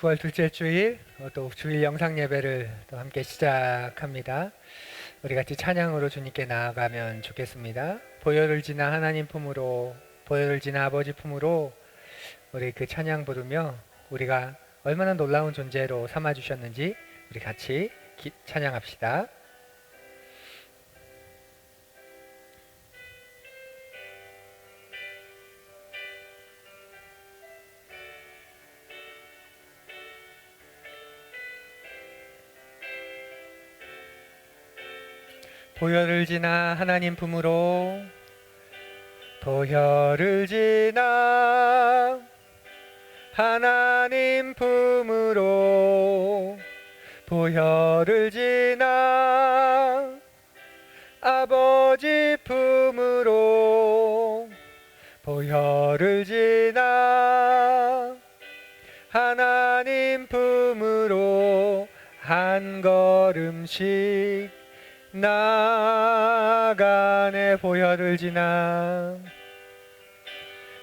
9월 둘째 주일 또 주일 영상 예배를 또 함께 시작합니다. 우리 같이 찬양으로 주님께 나아가면 좋겠습니다. 보혈을 지나 하나님 품으로, 보혈을 지나 아버지 품으로 우리 그 찬양 부르며 우리가 얼마나 놀라운 존재로 삼아 주셨는지 우리 같이 찬양합시다. 보혈을 지나 하나님 품으로, 보혈을 지나 하나님 품으로, 보혈을 지나 아버지 품으로, 보혈을 지나 하나님 품으로 한 걸음씩 나아가네. 보혈을 지나,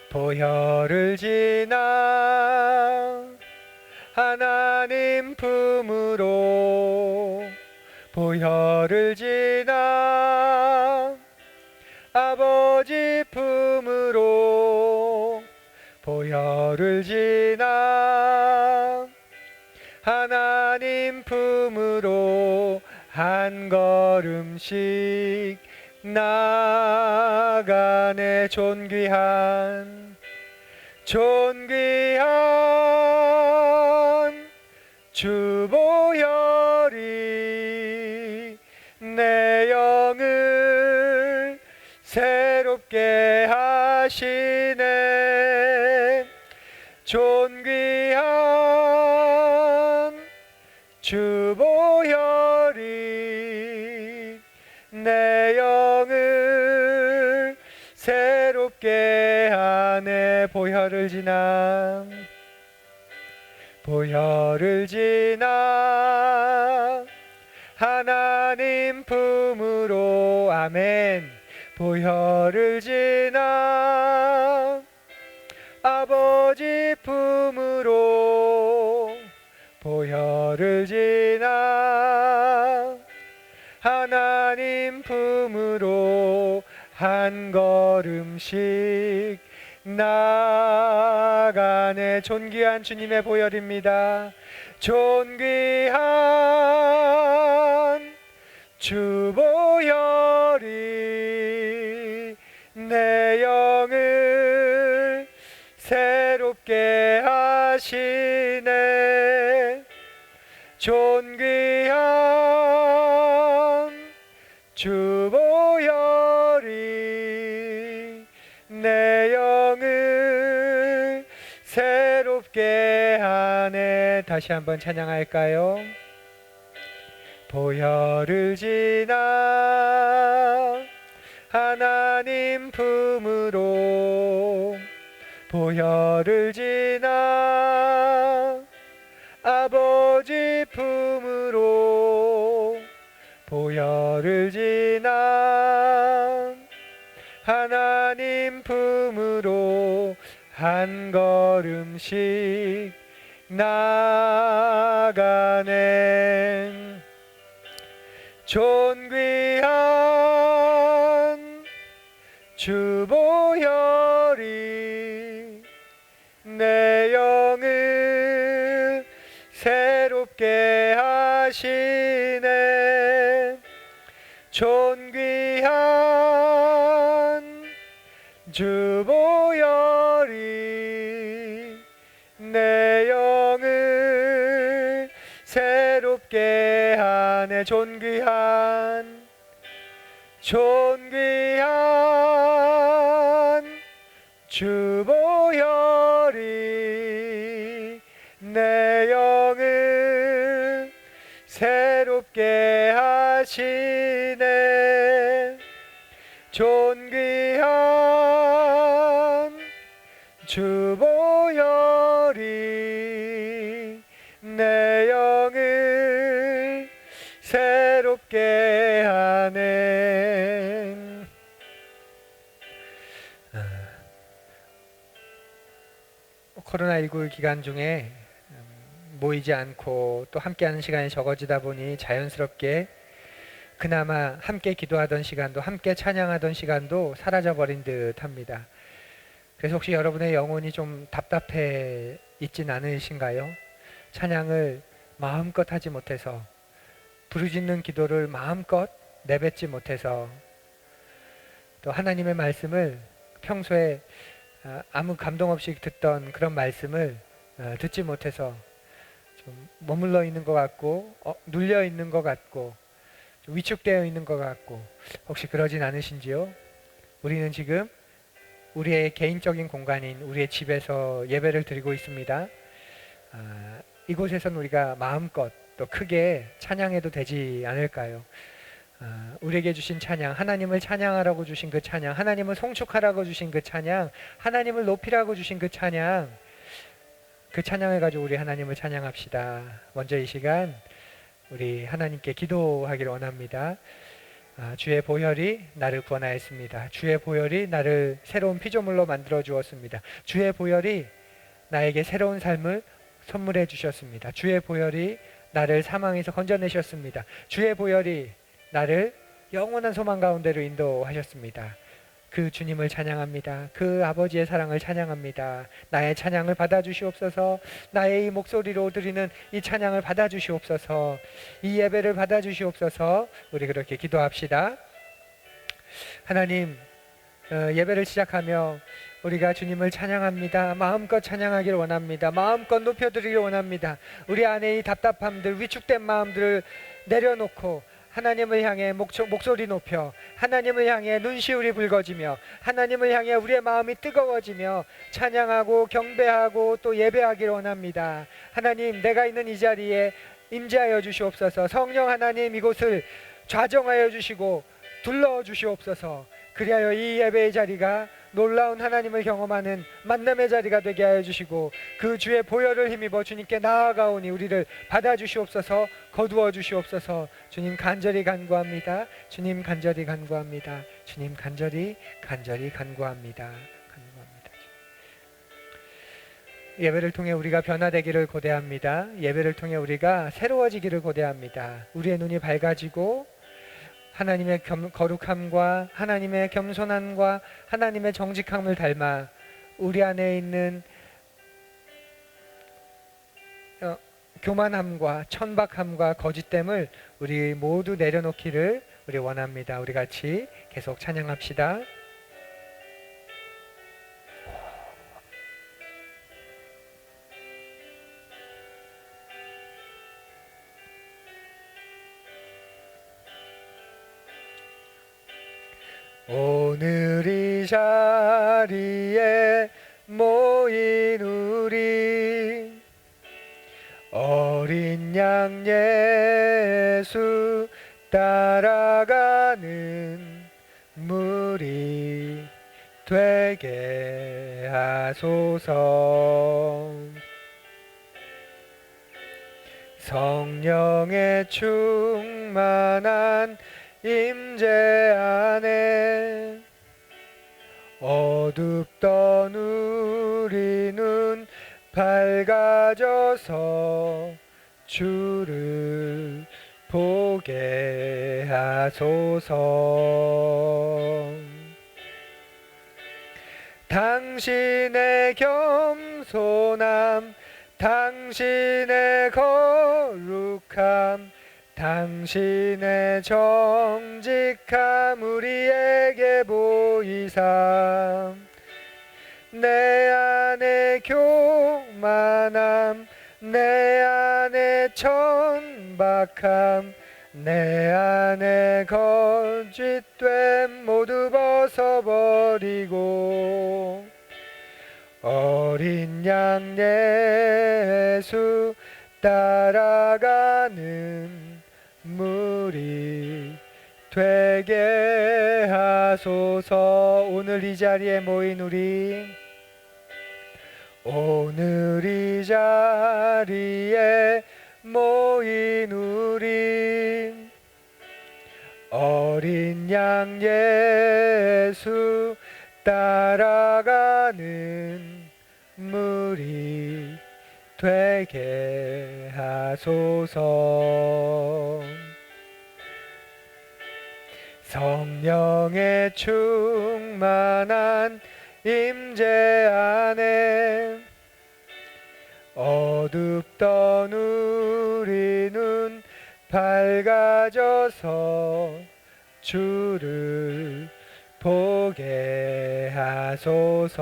보혈을 지나 하나님 품으로, 보혈을 지나 아버지 품으로, 보혈을 지나 하나님 품으로 한 걸음씩 나아가네. 존귀한, 존귀한 주 보혈이 내 영을 새롭게 하시네. 존귀한 주 보혈이 내 영을 새롭게 하네. 보혈을 지나, 보혈을 지나 하나님 품으로, 아멘. 보혈을 지나 아버지 품으로, 보혈을 지나 하나님 품으로 한 걸음씩 나아가네. 존귀한 주님의 보혈입니다. 존귀한 주 보혈이 내 영을 새롭게 하시네. 존귀한 주 보혈이 내 영을 새롭게 하네. 다시 한번 찬양할까요? 보혈을 지나 하나님 품으로, 보혈을 지나 아버지 품으로, 보혈을 지나 하나님 품으로 한 걸음씩 나아가네. 존귀한 주 보혈이 내 영을 새롭게 하시네. 존귀한 주 보혈이 내 영을 새롭게 하네. 존귀한, 존귀한 주 보혈이 내 영을 새롭게 하시네. 존귀한 주 보혈이 내 영을 새롭게 하네. 코로나19 기간 중에 모이지 않고 또 함께하는 시간이 적어지다 보니 자연스럽게 그나마 함께 기도하던 시간도 함께 찬양하던 시간도 사라져버린 듯 합니다. 그래서 혹시 여러분의 영혼이 좀 답답해 있진 않으신가요? 찬양을 마음껏 하지 못해서, 부르짖는 기도를 마음껏 내뱉지 못해서, 또 하나님의 말씀을 평소에 아무 감동 없이 듣던 그런 말씀을 듣지 못해서 좀 머물러 있는 것 같고 눌려 있는 것 같고 좀 위축되어 있는 것 같고, 혹시 그러진 않으신지요? 우리는 지금 우리의 개인적인 공간인 우리의 집에서 예배를 드리고 있습니다. 이곳에선 우리가 마음껏 또 크게 찬양해도 되지 않을까요? 우리에게 주신 찬양, 하나님을 찬양하라고 주신 그 찬양, 하나님을 송축하라고 주신 그 찬양, 하나님을 높이라고 주신 그 찬양, 그 찬양을 가지고 우리 하나님을 찬양합시다. 먼저 이 시간 우리 하나님께 기도하기를 원합니다. 주의 보혈이 나를 구원하였습니다. 주의 보혈이 나를 새로운 피조물로 만들어 주었습니다. 주의 보혈이 나에게 새로운 삶을 선물해 주셨습니다. 주의 보혈이 나를 사망에서 건져내셨습니다. 주의 보혈이 나를 영원한 소망 가운데로 인도하셨습니다. 그 주님을 찬양합니다. 그 아버지의 사랑을 찬양합니다. 나의 찬양을 받아주시옵소서. 나의 이 목소리로 드리는 이 찬양을 받아주시옵소서. 이 예배를 받아주시옵소서. 우리 그렇게 기도합시다. 하나님, 예배를 시작하며 우리가 주님을 찬양합니다. 마음껏 찬양하기를 원합니다. 마음껏 높여드리기를 원합니다. 우리 안에 이 답답함들, 위축된 마음들을 내려놓고 하나님을 향해 목소리 높여, 하나님을 향해 눈시울이 붉어지며, 하나님을 향해 우리의 마음이 뜨거워지며 찬양하고 경배하고 또 예배하기를 원합니다. 하나님, 내가 있는 이 자리에 임재하여 주시옵소서. 성령 하나님, 이곳을 좌정하여 주시고 둘러 주시옵소서. 그리하여 이 예배의 자리가 놀라운 하나님을 경험하는 만남의 자리가 되게 하여 주시고, 그 주의 보혈을 힘입어 주님께 나아가오니 우리를 받아주시옵소서. 거두어 주시옵소서. 주님 간절히 간구합니다. 주님 간절히 간구합니다. 주님 간절히 간구합니다. 예배를 통해 우리가 변화되기를 고대합니다. 예배를 통해 우리가 새로워지기를 고대합니다. 우리의 눈이 밝아지고 하나님의 거룩함과 하나님의 겸손함과 하나님의 정직함을 닮아 우리 안에 있는 교만함과 천박함과 거짓됨을 우리 모두 내려놓기를 우리 원합니다. 우리 같이 계속 찬양합시다. 오늘 이 자리에 모인 우리 어린 양 예수 따라가는 무리 되게 하소서. 성령의 충만한 임재 안에 어둡던 우리 눈 밝아져서 주를 보게 하소서. 당신의 겸손함, 당신의 거룩함, 당신의 정직함 우리에게 보이사 내 안에 교만함, 내 안에 천박함, 내 안에 거짓됨 모두 벗어버리고 어린 양 예수 따라가는 무리 되게 하소서. 오늘 이 자리에 모인 우리, 오늘 이 자리에 모인 우리 어린 양 예수 따라가는 무리 되게 하소서. 성령의 충만한 임재 안에 어둡던 우리 눈 밝아져서 주를 보게 하소서.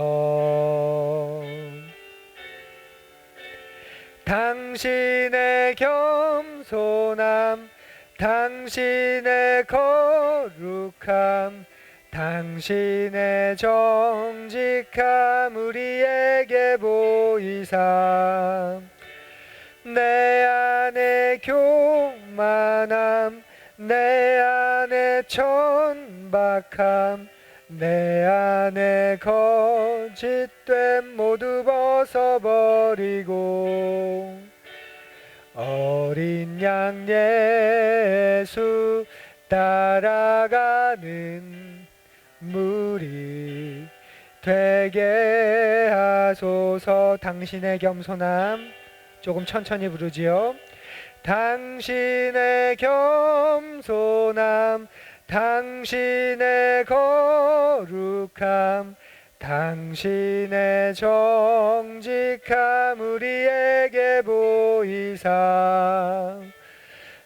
당신의 겸손함, 당신의 거룩함, 당신의 정직함 우리에게 보이사 내 안에 교만함, 내 안에 천박함, 내 안에 거짓됨 모두 벗어버리고 어린 양 예수 따라가는 무리 되게 하소서. 당신의 겸손함 조금 천천히 부르지요. 당신의 겸손함, 당신의 거룩함, 당신의 정직함 우리에게 보이사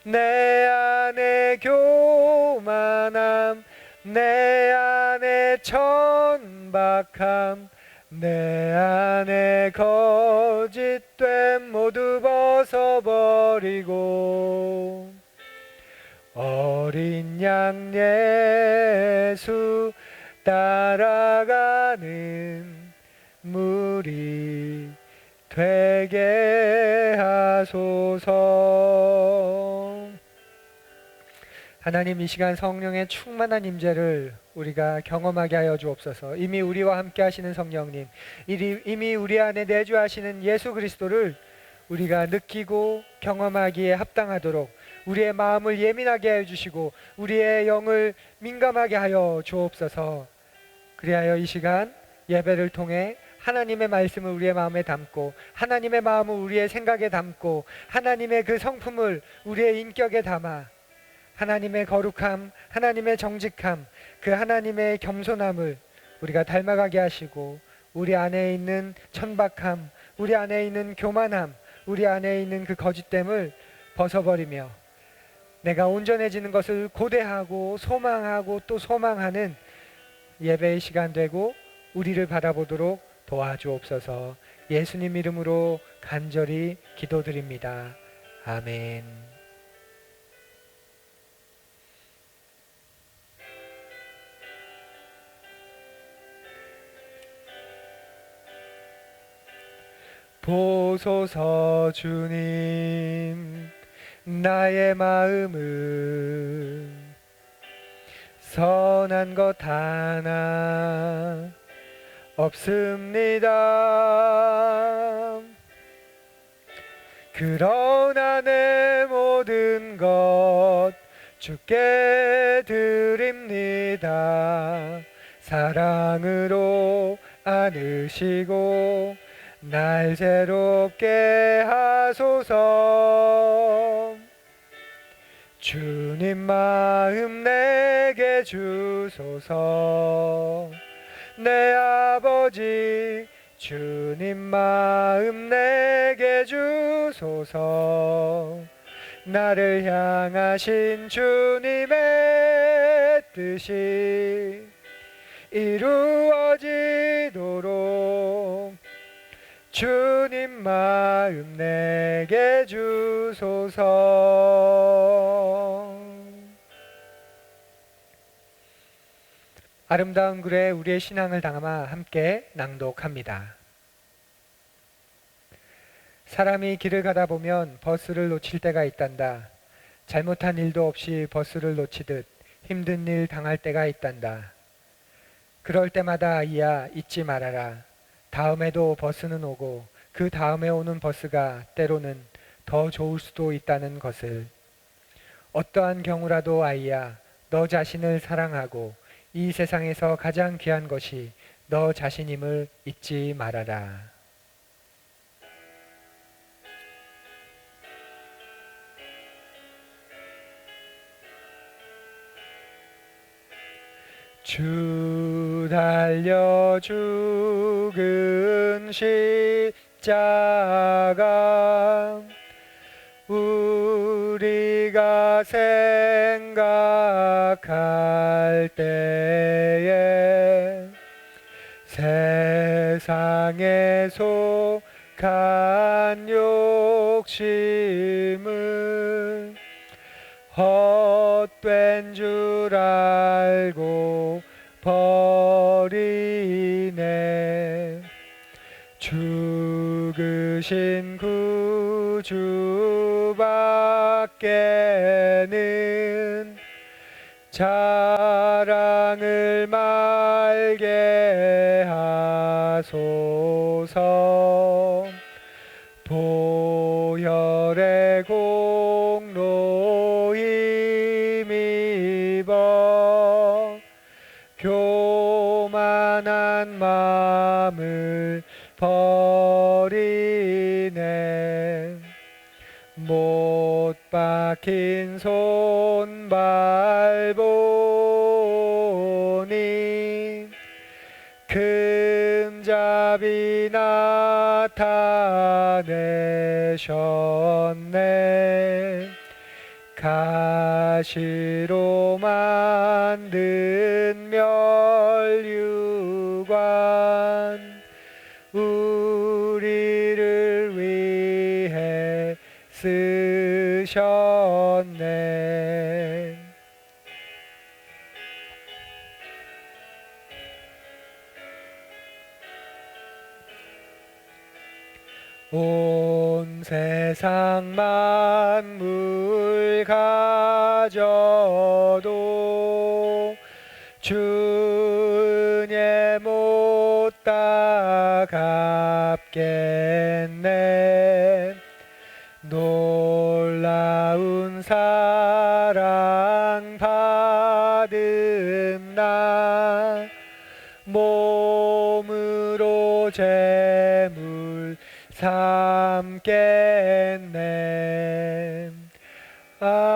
내 안에 교만함, 내 안에 천박함, 내 안에 거짓됨 모두 벗어버리고 어린 양 예수 따라가는 무리 되게 하소서. 하나님, 이 시간 성령의 충만한 임재를 우리가 경험하게 하여 주옵소서. 이미 우리와 함께 하시는 성령님, 이미 우리 안에 내주하시는 예수 그리스도를 우리가 느끼고 경험하기에 합당하도록 우리의 마음을 예민하게 해주시고 우리의 영을 민감하게 하여 주옵소서. 그리하여 이 시간 예배를 통해 하나님의 말씀을 우리의 마음에 담고 하나님의 마음을 우리의 생각에 담고 하나님의 그 성품을 우리의 인격에 담아 하나님의 거룩함, 하나님의 정직함, 그 하나님의 겸손함을 우리가 닮아가게 하시고 우리 안에 있는 천박함, 우리 안에 있는 교만함, 우리 안에 있는 그 거짓됨을 벗어버리며 내가 온전해지는 것을 고대하고 소망하고 또 소망하는 예배의 시간 되고 우리를 바라보도록 도와주옵소서. 예수님 이름으로 간절히 기도드립니다. 아멘. 보소서 주님, 나의 마음은 선한 것 하나 없습니다. 그러나 내 모든 것 주께 드립니다. 사랑으로 안으시고 날 새롭게 하소서. 주님 마음 내게 주소서. 내 아버지 주님 마음 내게 주소서. 나를 향하신 주님의 뜻이 이루어지도록 주님 마음 내게 주소서. 아름다운 글에 우리의 신앙을 담아 함께 낭독합니다. 사람이 길을 가다 보면 버스를 놓칠 때가 있단다. 잘못한 일도 없이 버스를 놓치듯 힘든 일 당할 때가 있단다. 그럴 때마다 아이야, 잊지 말아라. 다음에도 버스는 오고 그 다음에 오는 버스가 때로는 더 좋을 수도 있다는 것을. 어떠한 경우라도 아이야, 너 자신을 사랑하고 이 세상에서 가장 귀한 것이 너 자신임을 잊지 말아라. 주 달려 죽은 십자가 우리가 생각할 때에 세상에 속한 욕심을 헛된 줄 알고 버리네. 죽으신 구주밖에는 자랑을 말게 하소서. 보혈의 공로 힘입어 교만한 마음을 버리네. 못 박힌 손발 보니 금잡이 나타내셨네. 가시로 만든 면류관 우리를 위해 쓰셨네. 온 세상 만물 가져도 주의 못 따갑겠네. 놀라운 사랑 받은 나 몸으로 제물 삼겠네. 아멘.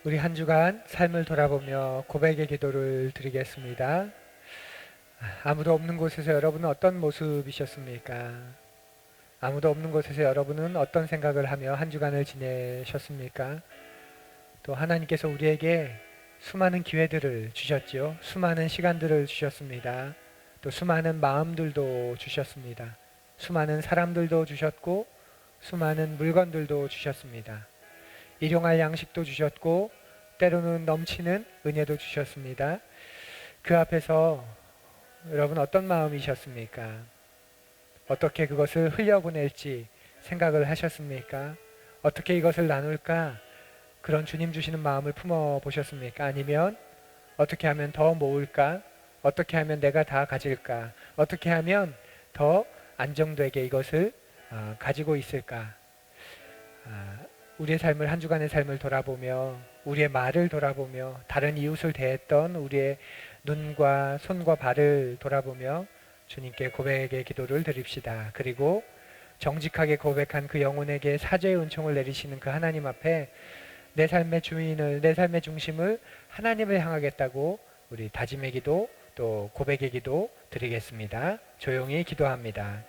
우리 한 주간 삶을 돌아보며 고백의 기도를 드리겠습니다. 아무도 없는 곳에서 여러분은 어떤 모습이셨습니까? 아무도 없는 곳에서 여러분은 어떤 생각을 하며 한 주간을 지내셨습니까? 또 하나님께서 우리에게 수많은 기회들을 주셨지요. 수많은 시간들을 주셨습니다. 또 수많은 마음들도 주셨습니다. 수많은 사람들도 주셨고 수많은 물건들도 주셨습니다. 일용할 양식도 주셨고 때로는 넘치는 은혜도 주셨습니다. 그 앞에서 여러분 어떤 마음이셨습니까? 어떻게 그것을 흘려보낼지 생각을 하셨습니까? 어떻게 이것을 나눌까? 그런 주님 주시는 마음을 품어보셨습니까? 아니면 어떻게 하면 더 모을까? 어떻게 하면 내가 다 가질까? 어떻게 하면 더 안정되게 이것을 가지고 있을까? 우리의 삶을, 한 주간의 삶을 돌아보며 우리의 말을 돌아보며 다른 이웃을 대했던 우리의 눈과 손과 발을 돌아보며 주님께 고백의 기도를 드립시다. 그리고 정직하게 고백한 그 영혼에게 사죄의 은총을 내리시는 그 하나님 앞에 내 삶의 주인을, 내 삶의 중심을 하나님을 향하겠다고 우리 다짐의 기도 또 고백의 기도 드리겠습니다. 조용히 기도합니다.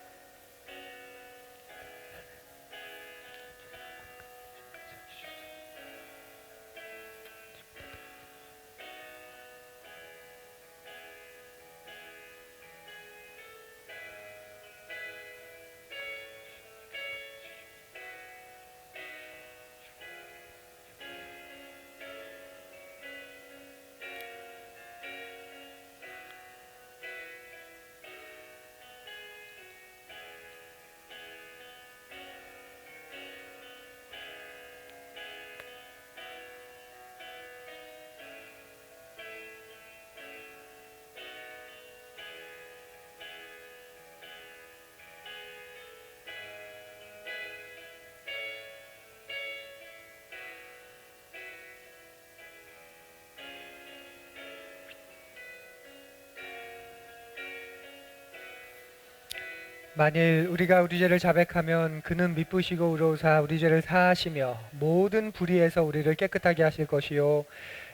만일 우리가 우리 죄를 자백하면 그는 미쁘시고 의로우사 우리 죄를 사하시며 모든 불의에서 우리를 깨끗하게 하실 것이요.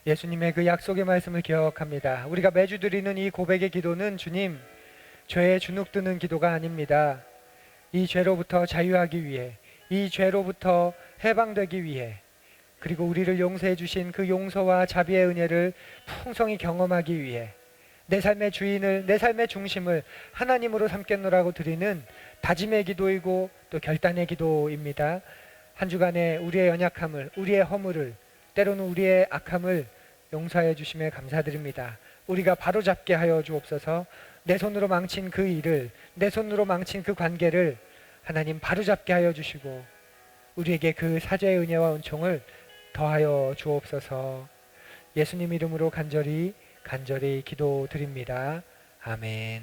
예수님의 그 약속의 말씀을 기억합니다. 우리가 매주 드리는 이 고백의 기도는 주님, 죄에 주눅드는 기도가 아닙니다. 이 죄로부터 자유하기 위해, 이 죄로부터 해방되기 위해, 그리고 우리를 용서해 주신 그 용서와 자비의 은혜를 풍성히 경험하기 위해 내 삶의 주인을, 내 삶의 중심을 하나님으로 삼겠노라고 드리는 다짐의 기도이고 또 결단의 기도입니다. 한 주간에 우리의 연약함을, 우리의 허물을, 때로는 우리의 악함을 용서해 주심에 감사드립니다. 우리가 바로잡게 하여 주옵소서. 내 손으로 망친 그 일을, 내 손으로 망친 그 관계를 하나님 바로잡게 하여 주시고 우리에게 그 사죄의 은혜와 은총을 더하여 주옵소서. 예수님 이름으로 간절히 기도드립니다. 아멘.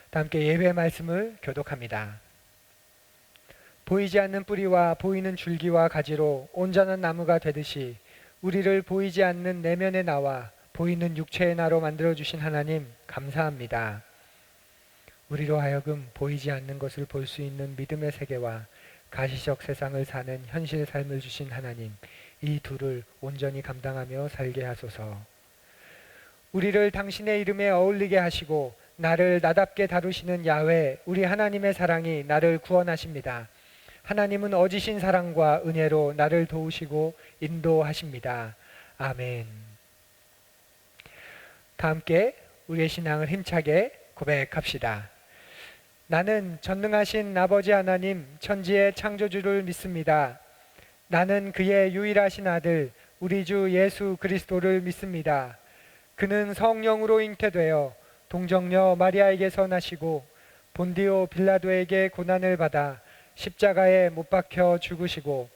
다 함께 예배 말씀을 교독합니다. 보이지 않는 뿌리와 보이는 줄기와 가지로 온전한 나무가 되듯이 우리를 보이지 않는 내면의 나와 보이는 육체의 나로 만들어주신 하나님 감사합니다. 우리로 하여금 보이지 않는 것을 볼 수 있는 믿음의 세계와 가시적 세상을 사는 현실 삶을 주신 하나님, 이 둘을 온전히 감당하며 살게 하소서. 우리를 당신의 이름에 어울리게 하시고 나를 나답게 다루시는 야훼, 우리 하나님의 사랑이 나를 구원하십니다. 하나님은 어지신 사랑과 은혜로 나를 도우시고 인도하십니다. 아멘. 다 함께 우리의 신앙을 힘차게 고백합시다. 나는 전능하신 아버지 하나님 천지의 창조주를 믿습니다. 나는 그의 유일하신 아들 우리 주 예수 그리스도를 믿습니다. 그는 성령으로 잉태되어 동정녀 마리아에게서 나시고 본디오 빌라도에게 고난을 받아 십자가에 못 박혀 죽으시고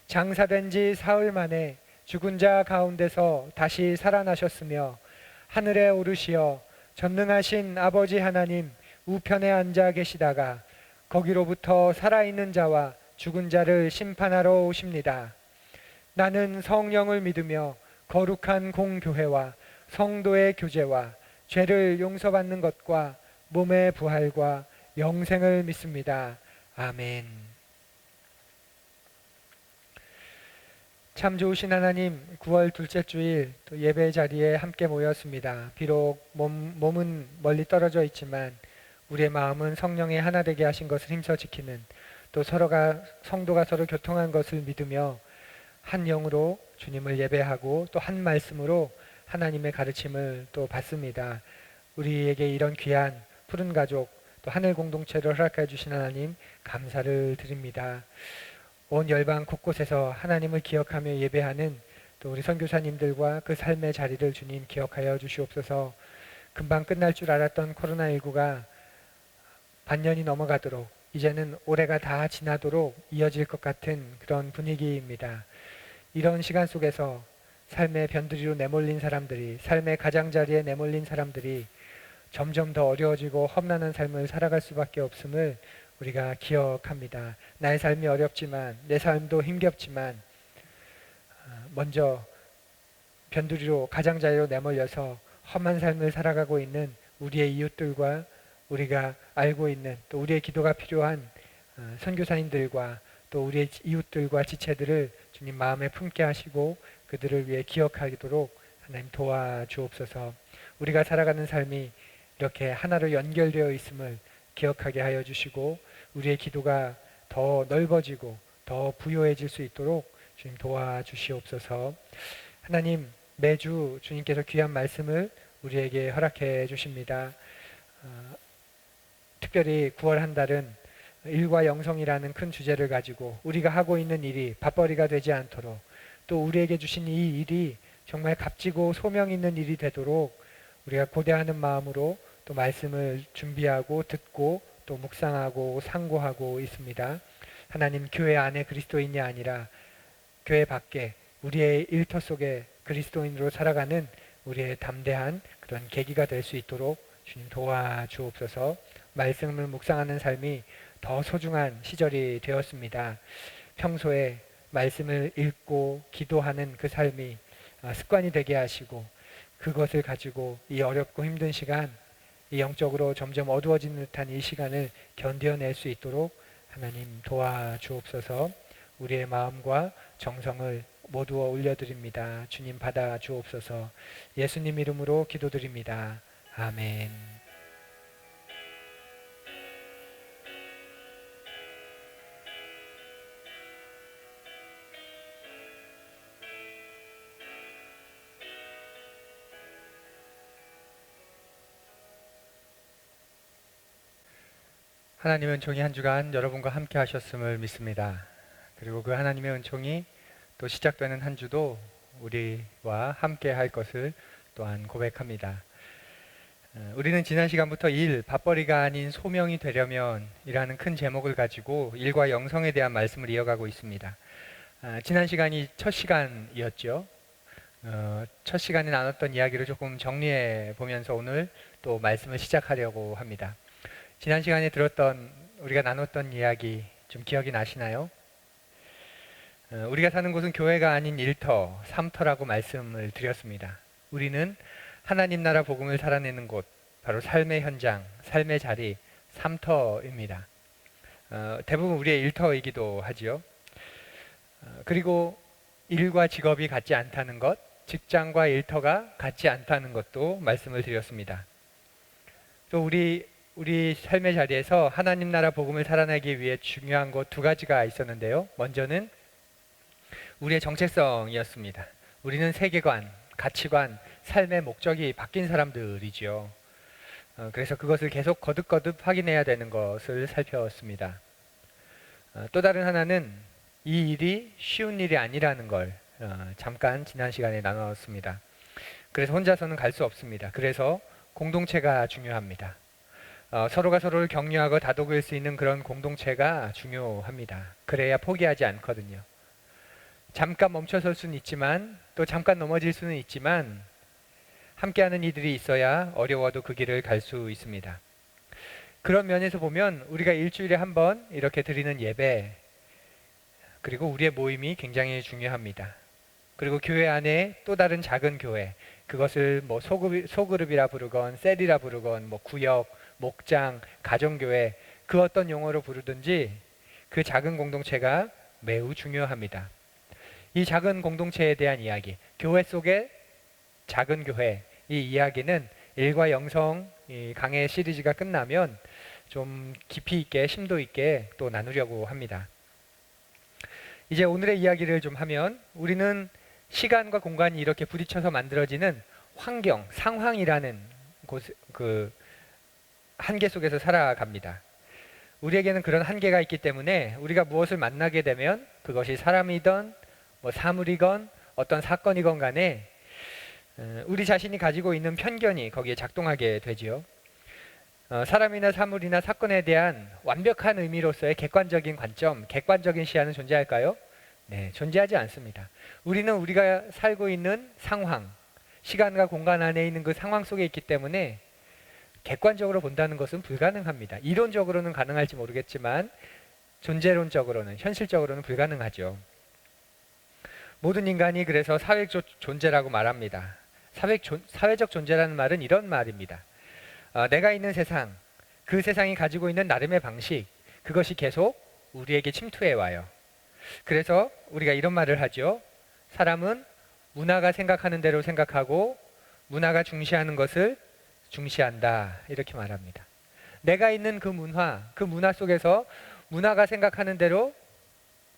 장사된 지 사흘 만에 죽은 자 가운데서 다시 살아나셨으며 하늘에 오르시어 전능하신 아버지 하나님 우편에 앉아 계시다가 거기로부터 살아있는 자와 죽은 자를 심판하러 오십니다. 나는 성령을 믿으며 거룩한 공교회와 성도의 교제와 죄를 용서받는 것과 몸의 부활과 영생을 믿습니다. 아멘. 참 좋으신 하나님, 9월 둘째 주일 또 예배 자리에 함께 모였습니다. 비록 몸은 멀리 떨어져 있지만 우리의 마음은 성령의 하나 되게 하신 것을 힘써 지키는, 또 성도가 서로 교통한 것을 믿으며 한 영으로 주님을 예배하고 또 한 말씀으로 하나님의 가르침을 또 받습니다. 우리에게 이런 귀한 푸른 가족 또 하늘 공동체를 허락해 주신 하나님 감사를 드립니다. 온 열방 곳곳에서 하나님을 기억하며 예배하는 또 우리 선교사님들과 그 삶의 자리를 주님 기억하여 주시옵소서. 금방 끝날 줄 알았던 코로나19가 반년이 넘어가도록, 이제는 올해가 다 지나도록 이어질 것 같은 그런 분위기입니다. 이런 시간 속에서 삶의 변두리로 내몰린 사람들이, 삶의 가장자리에 내몰린 사람들이 점점 더 어려워지고 험난한 삶을 살아갈 수밖에 없음을 우리가 기억합니다. 나의 삶이 어렵지만, 내 삶도 힘겹지만 먼저 변두리로 가장자리로 내몰려서 험한 삶을 살아가고 있는 우리의 이웃들과 우리가 알고 있는 또 우리의 기도가 필요한 선교사님들과 또 우리의 이웃들과 지체들을 주님 마음에 품게 하시고 그들을 위해 기억하도록 하나님 도와주옵소서. 우리가 살아가는 삶이 이렇게 하나로 연결되어 있음을 기억하게 하여 주시고 우리의 기도가 더 넓어지고 더 부요해질 수 있도록 주님 도와주시옵소서. 하나님, 매주 주님께서 귀한 말씀을 우리에게 허락해 주십니다. 특별히 9월 한 달은 일과 영성이라는 큰 주제를 가지고 우리가 하고 있는 일이 밥벌이가 되지 않도록, 또 우리에게 주신 이 일이 정말 값지고 소명 있는 일이 되도록 우리가 고대하는 마음으로 또 말씀을 준비하고 듣고 또 묵상하고 상고하고 있습니다. 하나님, 교회 안에 그리스도인이 아니라 교회 밖에 우리의 일터 속에 그리스도인으로 살아가는 우리의 담대한 그런 계기가 될 수 있도록 주님 도와주옵소서. 말씀을 묵상하는 삶이 더 소중한 시절이 되었습니다. 평소에 말씀을 읽고 기도하는 그 삶이 습관이 되게 하시고 그것을 가지고 이 어렵고 힘든 시간, 이 영적으로 점점 어두워지는 듯한 이 시간을 견뎌낼 수 있도록 하나님 도와주옵소서. 우리의 마음과 정성을 모두 올려드립니다. 주님 받아 주옵소서. 예수님 이름으로 기도드립니다. 아멘. 하나님의 은총이 한 주간 여러분과 함께 하셨음을 믿습니다. 그리고 그 하나님의 은총이 또 시작되는 한 주도 우리와 함께 할 것을 또한 고백합니다. 우리는 지난 시간부터 일, 밥벌이가 아닌 소명이 되려면 이라는 큰 제목을 가지고 일과 영성에 대한 말씀을 이어가고 있습니다. 지난 시간이 첫 시간이었죠. 첫 시간에 나눴던 이야기를 조금 정리해 보면서 오늘 또 말씀을 시작하려고 합니다. 지난 시간에 우리가 나눴던 이야기 좀 기억이 나시나요? 우리가 사는 곳은 교회가 아닌 일터, 삼터라고 말씀을 드렸습니다. 우리는 하나님 나라 복음을 살아내는 곳, 바로 삶의 현장, 삶의 자리, 삼터입니다. 대부분 우리의 일터이기도 하지요. 그리고 일과 직업이 같지 않다는 것, 직장과 일터가 같지 않다는 것도 말씀을 드렸습니다. 또 우리 삶의 자리에서 하나님 나라 복음을 살아내기 위해 중요한 것 두 가지가 있었는데요. 먼저는 우리의 정체성이었습니다. 우리는 세계관, 가치관, 삶의 목적이 바뀐 사람들이죠. 그래서 그것을 계속 거듭거듭 확인해야 되는 것을 살펴봤습니다. 또 다른 하나는 이 일이 쉬운 일이 아니라는 걸 잠깐 지난 시간에 나눴습니다. 그래서 혼자서는 갈 수 없습니다. 그래서 공동체가 중요합니다. 서로가 서로를 격려하고 다독일 수 있는 그런 공동체가 중요합니다. 그래야 포기하지 않거든요. 잠깐 멈춰설 수는 있지만 또 잠깐 넘어질 수는 있지만 함께하는 이들이 있어야 어려워도 그 길을 갈 수 있습니다. 그런 면에서 보면 우리가 일주일에 한 번 이렇게 드리는 예배, 그리고 우리의 모임이 굉장히 중요합니다. 그리고 교회 안에 또 다른 작은 교회, 그것을 뭐 소그룹이라 부르건 셀이라 부르건 뭐 구역, 목장, 가정교회, 그 어떤 용어로 부르든지 그 작은 공동체가 매우 중요합니다. 이 작은 공동체에 대한 이야기, 교회 속의 작은 교회, 이 이야기는 일과 영성 강해 시리즈가 끝나면 좀 깊이 있게 심도 있게 또 나누려고 합니다. 이제 오늘의 이야기를 좀 하면 우리는 시간과 공간이 이렇게 부딪혀서 만들어지는 환경, 상황이라는 그 한계 속에서 살아갑니다. 우리에게는 그런 한계가 있기 때문에 우리가 무엇을 만나게 되면 그것이 사람이든 뭐 사물이건 어떤 사건이건 간에 우리 자신이 가지고 있는 편견이 거기에 작동하게 되지요. 사람이나 사물이나 사건에 대한 완벽한 의미로서의 객관적인 관점, 객관적인 시야는 존재할까요? 네, 존재하지 않습니다. 우리는 우리가 살고 있는 상황, 시간과 공간 안에 있는 그 상황 속에 있기 때문에 객관적으로 본다는 것은 불가능합니다. 이론적으로는 가능할지 모르겠지만 존재론적으로는, 현실적으로는 불가능하죠. 모든 인간이 그래서 사회적 존재라고 말합니다. 사회적 존재라는 말은 이런 말입니다. 내가 있는 세상, 그 세상이 가지고 있는 나름의 방식, 그것이 계속 우리에게 침투해 와요. 그래서 우리가 이런 말을 하죠. 사람은 문화가 생각하는 대로 생각하고 문화가 중시하는 것을 중시한다, 이렇게 말합니다. 내가 있는 그 문화 속에서 문화가 생각하는 대로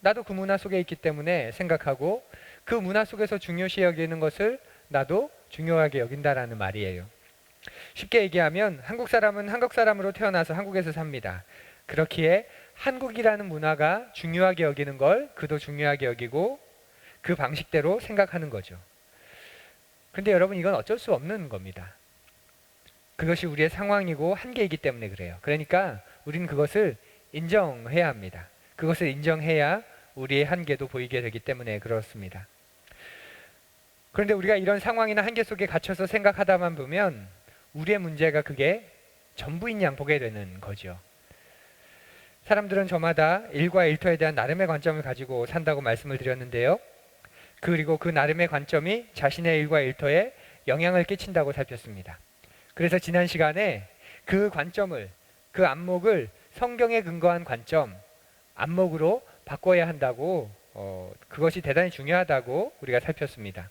나도 그 문화 속에 있기 때문에 생각하고 그 문화 속에서 중요시 여기는 것을 나도 중요하게 여긴다라는 말이에요. 쉽게 얘기하면 한국 사람은 한국 사람으로 태어나서 한국에서 삽니다. 그렇기에 한국이라는 문화가 중요하게 여기는 걸 그도 중요하게 여기고 그 방식대로 생각하는 거죠. 근데 여러분, 이건 어쩔 수 없는 겁니다. 그것이 우리의 상황이고 한계이기 때문에 그래요. 그러니까 우리는 그것을 인정해야 합니다. 그것을 인정해야 우리의 한계도 보이게 되기 때문에 그렇습니다. 그런데 우리가 이런 상황이나 한계 속에 갇혀서 생각하다만 보면 우리의 문제가 그게 전부인 양 보게 되는 거죠. 사람들은 저마다 일과 일터에 대한 나름의 관점을 가지고 산다고 말씀을 드렸는데요. 그리고 그 나름의 관점이 자신의 일과 일터에 영향을 끼친다고 살폈습니다. 그래서 지난 시간에 그 관점을, 그 안목을 성경에 근거한 관점, 안목으로 바꿔야 한다고, 그것이 대단히 중요하다고 우리가 살폈습니다.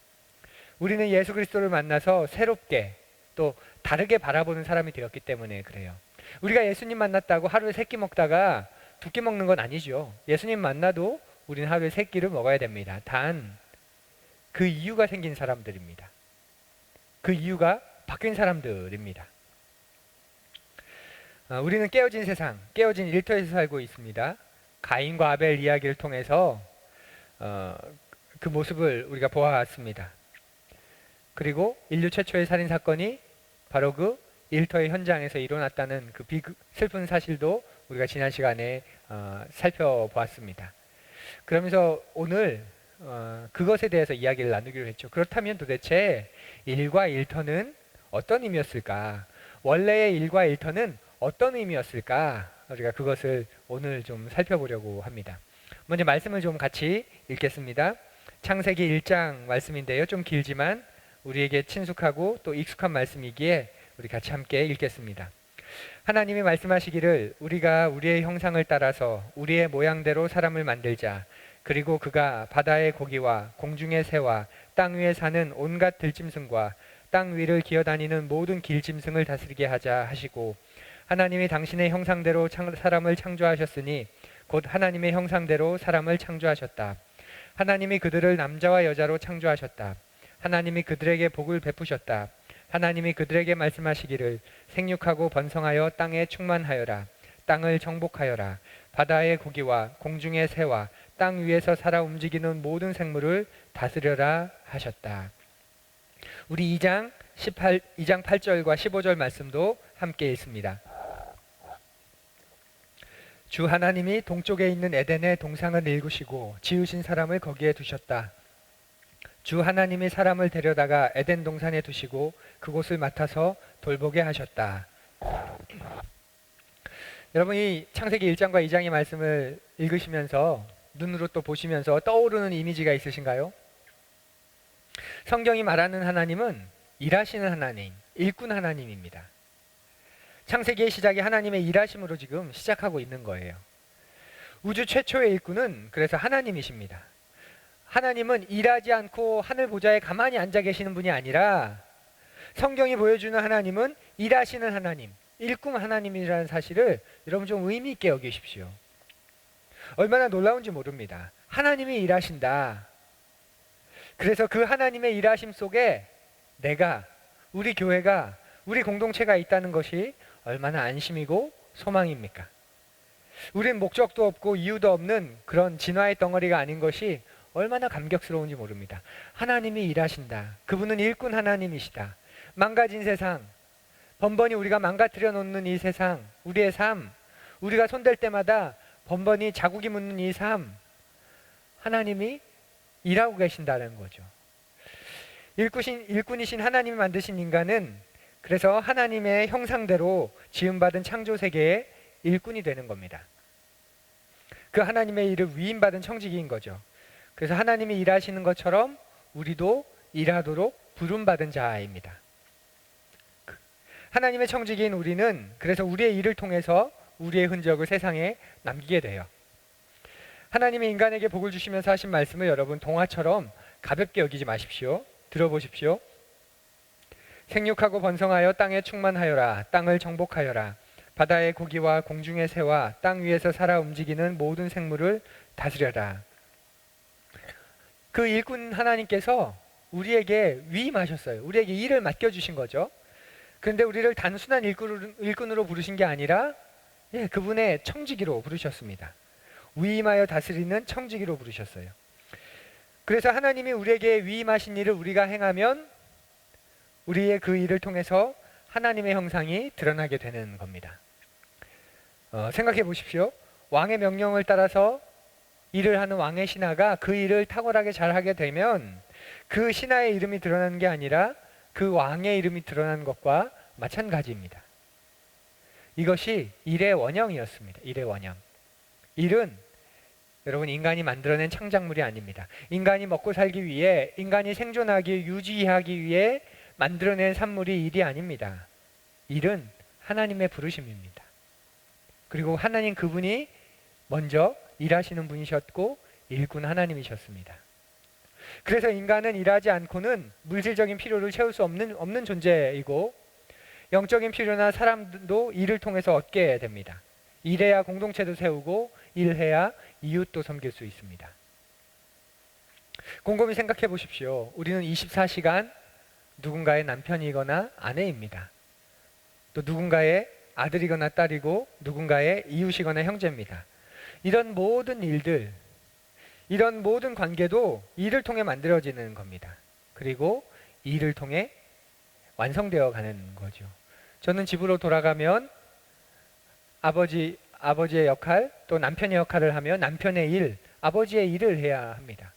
우리는 예수 그리스도를 만나서 새롭게 또 다르게 바라보는 사람이 되었기 때문에 그래요. 우리가 예수님 만났다고 하루에 3끼 먹다가 2끼 먹는 건 아니죠. 예수님 만나도 우리는 하루에 3끼를 먹어야 됩니다. 단 그 이유가 생긴 사람들입니다. 그 이유가 바뀐 사람들입니다. 우리는 깨어진 세상, 깨어진 일터에서 살고 있습니다. 가인과 아벨 이야기를 통해서 그 모습을 우리가 보아왔습니다. 그리고 인류 최초의 살인사건이 바로 그 일터의 현장에서 일어났다는 그 슬픈 사실도 우리가 지난 시간에 살펴보았습니다. 그러면서 오늘 그것에 대해서 이야기를 나누기로 했죠. 그렇다면 도대체 일과 일터는 어떤 의미였을까? 원래의 일과 일터는 어떤 의미였을까? 우리가 그것을 오늘 좀 살펴보려고 합니다. 먼저 말씀을 좀 같이 읽겠습니다. 창세기 1장 말씀인데요. 좀 길지만 우리에게 친숙하고 또 익숙한 말씀이기에 우리 같이 함께 읽겠습니다. 하나님이 말씀하시기를 우리가 우리의 형상을 따라서 우리의 모양대로 사람을 만들자. 그리고 그가 바다의 고기와 공중의 새와 땅 위에 사는 온갖 들짐승과 땅 위를 기어다니는 모든 길짐승을 다스리게 하자 하시고, 하나님이 당신의 형상대로 사람을 창조하셨으니 곧 하나님의 형상대로 사람을 창조하셨다. 하나님이 그들을 남자와 여자로 창조하셨다. 하나님이 그들에게 복을 베푸셨다. 하나님이 그들에게 말씀하시기를 생육하고 번성하여 땅에 충만하여라. 땅을 정복하여라. 바다의 고기와 공중의 새와 땅 위에서 살아 움직이는 모든 생물을 다스려라 하셨다. 우리 2장 8절과 15절 말씀도 함께 읽습니다. 주 하나님이 동쪽에 있는 에덴의 동상을 일구시고 지으신 사람을 거기에 두셨다. 주 하나님이 사람을 데려다가 에덴 동산에 두시고 그곳을 맡아서 돌보게 하셨다. 여러분, 이 창세기 1장과 2장의 말씀을 읽으시면서 눈으로 또 보시면서 떠오르는 이미지가 있으신가요? 성경이 말하는 하나님은 일하시는 하나님, 일꾼 하나님입니다. 창세기의 시작이 하나님의 일하심으로 지금 시작하고 있는 거예요. 우주 최초의 일꾼은 그래서 하나님이십니다. 하나님은 일하지 않고 하늘 보좌에 가만히 앉아 계시는 분이 아니라 성경이 보여주는 하나님은 일하시는 하나님, 일꾼 하나님이라는 사실을 여러분 좀 의미 있게 여기십시오. 얼마나 놀라운지 모릅니다. 하나님이 일하신다. 그래서 그 하나님의 일하심 속에 내가, 우리 교회가, 우리 공동체가 있다는 것이 얼마나 안심이고 소망입니까? 우린 목적도 없고 이유도 없는 그런 진화의 덩어리가 아닌 것이 얼마나 감격스러운지 모릅니다. 하나님이 일하신다. 그분은 일꾼 하나님이시다. 망가진 세상, 번번이 우리가 망가뜨려 놓는 이 세상, 우리의 삶, 우리가 손댈 때마다 번번이 자국이 묻는 이 삶, 하나님이 일하고 계신다는 거죠. 일꾼이신 하나님이 만드신 인간은 그래서 하나님의 형상대로 지음받은 창조 세계의 일꾼이 되는 겁니다. 그 하나님의 일을 위임받은 청지기인 거죠. 그래서 하나님이 일하시는 것처럼 우리도 일하도록 부름받은 자입니다. 하나님의 청지기인 우리는 그래서 우리의 일을 통해서 우리의 흔적을 세상에 남기게 돼요. 하나님이 인간에게 복을 주시면서 하신 말씀을 여러분 동화처럼 가볍게 여기지 마십시오. 들어보십시오. 생육하고 번성하여 땅에 충만하여라. 땅을 정복하여라. 바다의 고기와 공중의 새와 땅 위에서 살아 움직이는 모든 생물을 다스려라. 그 일꾼 하나님께서 우리에게 위임하셨어요. 우리에게 일을 맡겨주신 거죠. 그런데 우리를 단순한 일꾼으로 부르신 게 아니라 그분의 청지기로 부르셨습니다. 위임하여 다스리는 청지기로 부르셨어요. 그래서 하나님이 우리에게 위임하신 일을 우리가 행하면 우리의 그 일을 통해서 하나님의 형상이 드러나게 되는 겁니다. 생각해 보십시오. 왕의 명령을 따라서 일을 하는 왕의 신하가 그 일을 탁월하게 잘하게 되면 그 신하의 이름이 드러나는 게 아니라 그 왕의 이름이 드러나는 것과 마찬가지입니다. 이것이 일의 원형이었습니다. 일의 원형. 일은 여러분 인간이 만들어낸 창작물이 아닙니다. 인간이 먹고 살기 위해, 인간이 생존하기, 유지하기 위해 만들어낸 산물이 일이 아닙니다. 일은 하나님의 부르심입니다. 그리고 하나님 그분이 먼저 일하시는 분이셨고 일꾼 하나님이셨습니다. 그래서 인간은 일하지 않고는 물질적인 필요를 채울 수 없는 존재이고 영적인 필요나 사람도 일을 통해서 얻게 됩니다. 일해야 공동체도 세우고 일해야 이웃도 섬길 수 있습니다. 곰곰이 생각해 보십시오. 우리는 24시간 누군가의 남편이거나 아내입니다. 또 누군가의 아들이거나 딸이고 누군가의 이웃이거나 형제입니다. 이런 모든 일들, 이런 모든 관계도 일을 통해 만들어지는 겁니다. 그리고 일을 통해 완성되어 가는 거죠. 저는 집으로 돌아가면 아버지의 역할, 또 남편의 역할을 하며 남편의 일, 아버지의 일을 해야 합니다.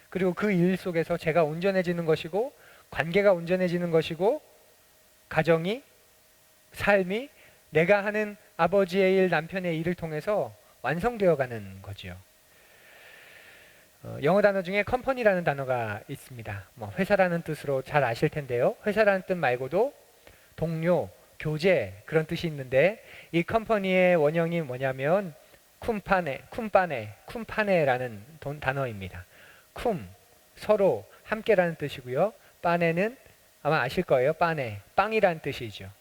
그리고 그 일 속에서 제가 온전해지는 것이고 관계가 온전해지는 것이고 가정이, 삶이 내가 하는 아버지의 일, 남편의 일을 통해서 완성되어 가는 거지요. 영어 단어 중에 컴퍼니라는 단어가 있습니다. 회사라는 뜻으로 잘 아실 텐데요. 회사라는 뜻 말고도 동료, 교제 그런 뜻이 있는데 이 컴퍼니의 원형이 뭐냐면 쿰파네라는 단어입니다. 쿰, 서로 함께라는 뜻이고요. 파네는 아마 아실 거예요. 파네, 빵이라는 뜻이죠.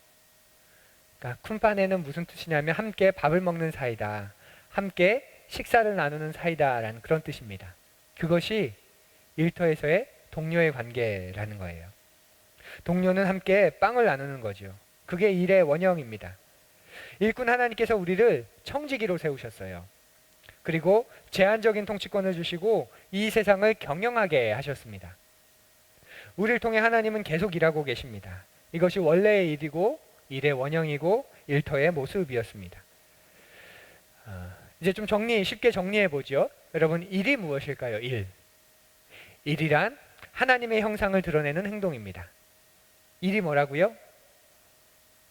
그러니까 쿰파네는 무슨 뜻이냐면 함께 밥을 먹는 사이다. 함께 식사를 나누는 사이다라는 그런 뜻입니다. 그것이 일터에서의 동료의 관계라는 거예요. 동료는 함께 빵을 나누는 거죠. 그게 일의 원형입니다. 일꾼 하나님께서 우리를 청지기로 세우셨어요. 그리고 제한적인 통치권을 주시고 이 세상을 경영하게 하셨습니다. 우리를 통해 하나님은 계속 일하고 계십니다. 이것이 원래의 일이고 일의 원형이고 일터의 모습이었습니다. 이제 좀 쉽게 정리해 보죠. 여러분, 일이 무엇일까요? 일이란 하나님의 형상을 드러내는 행동입니다. 일이 뭐라고요?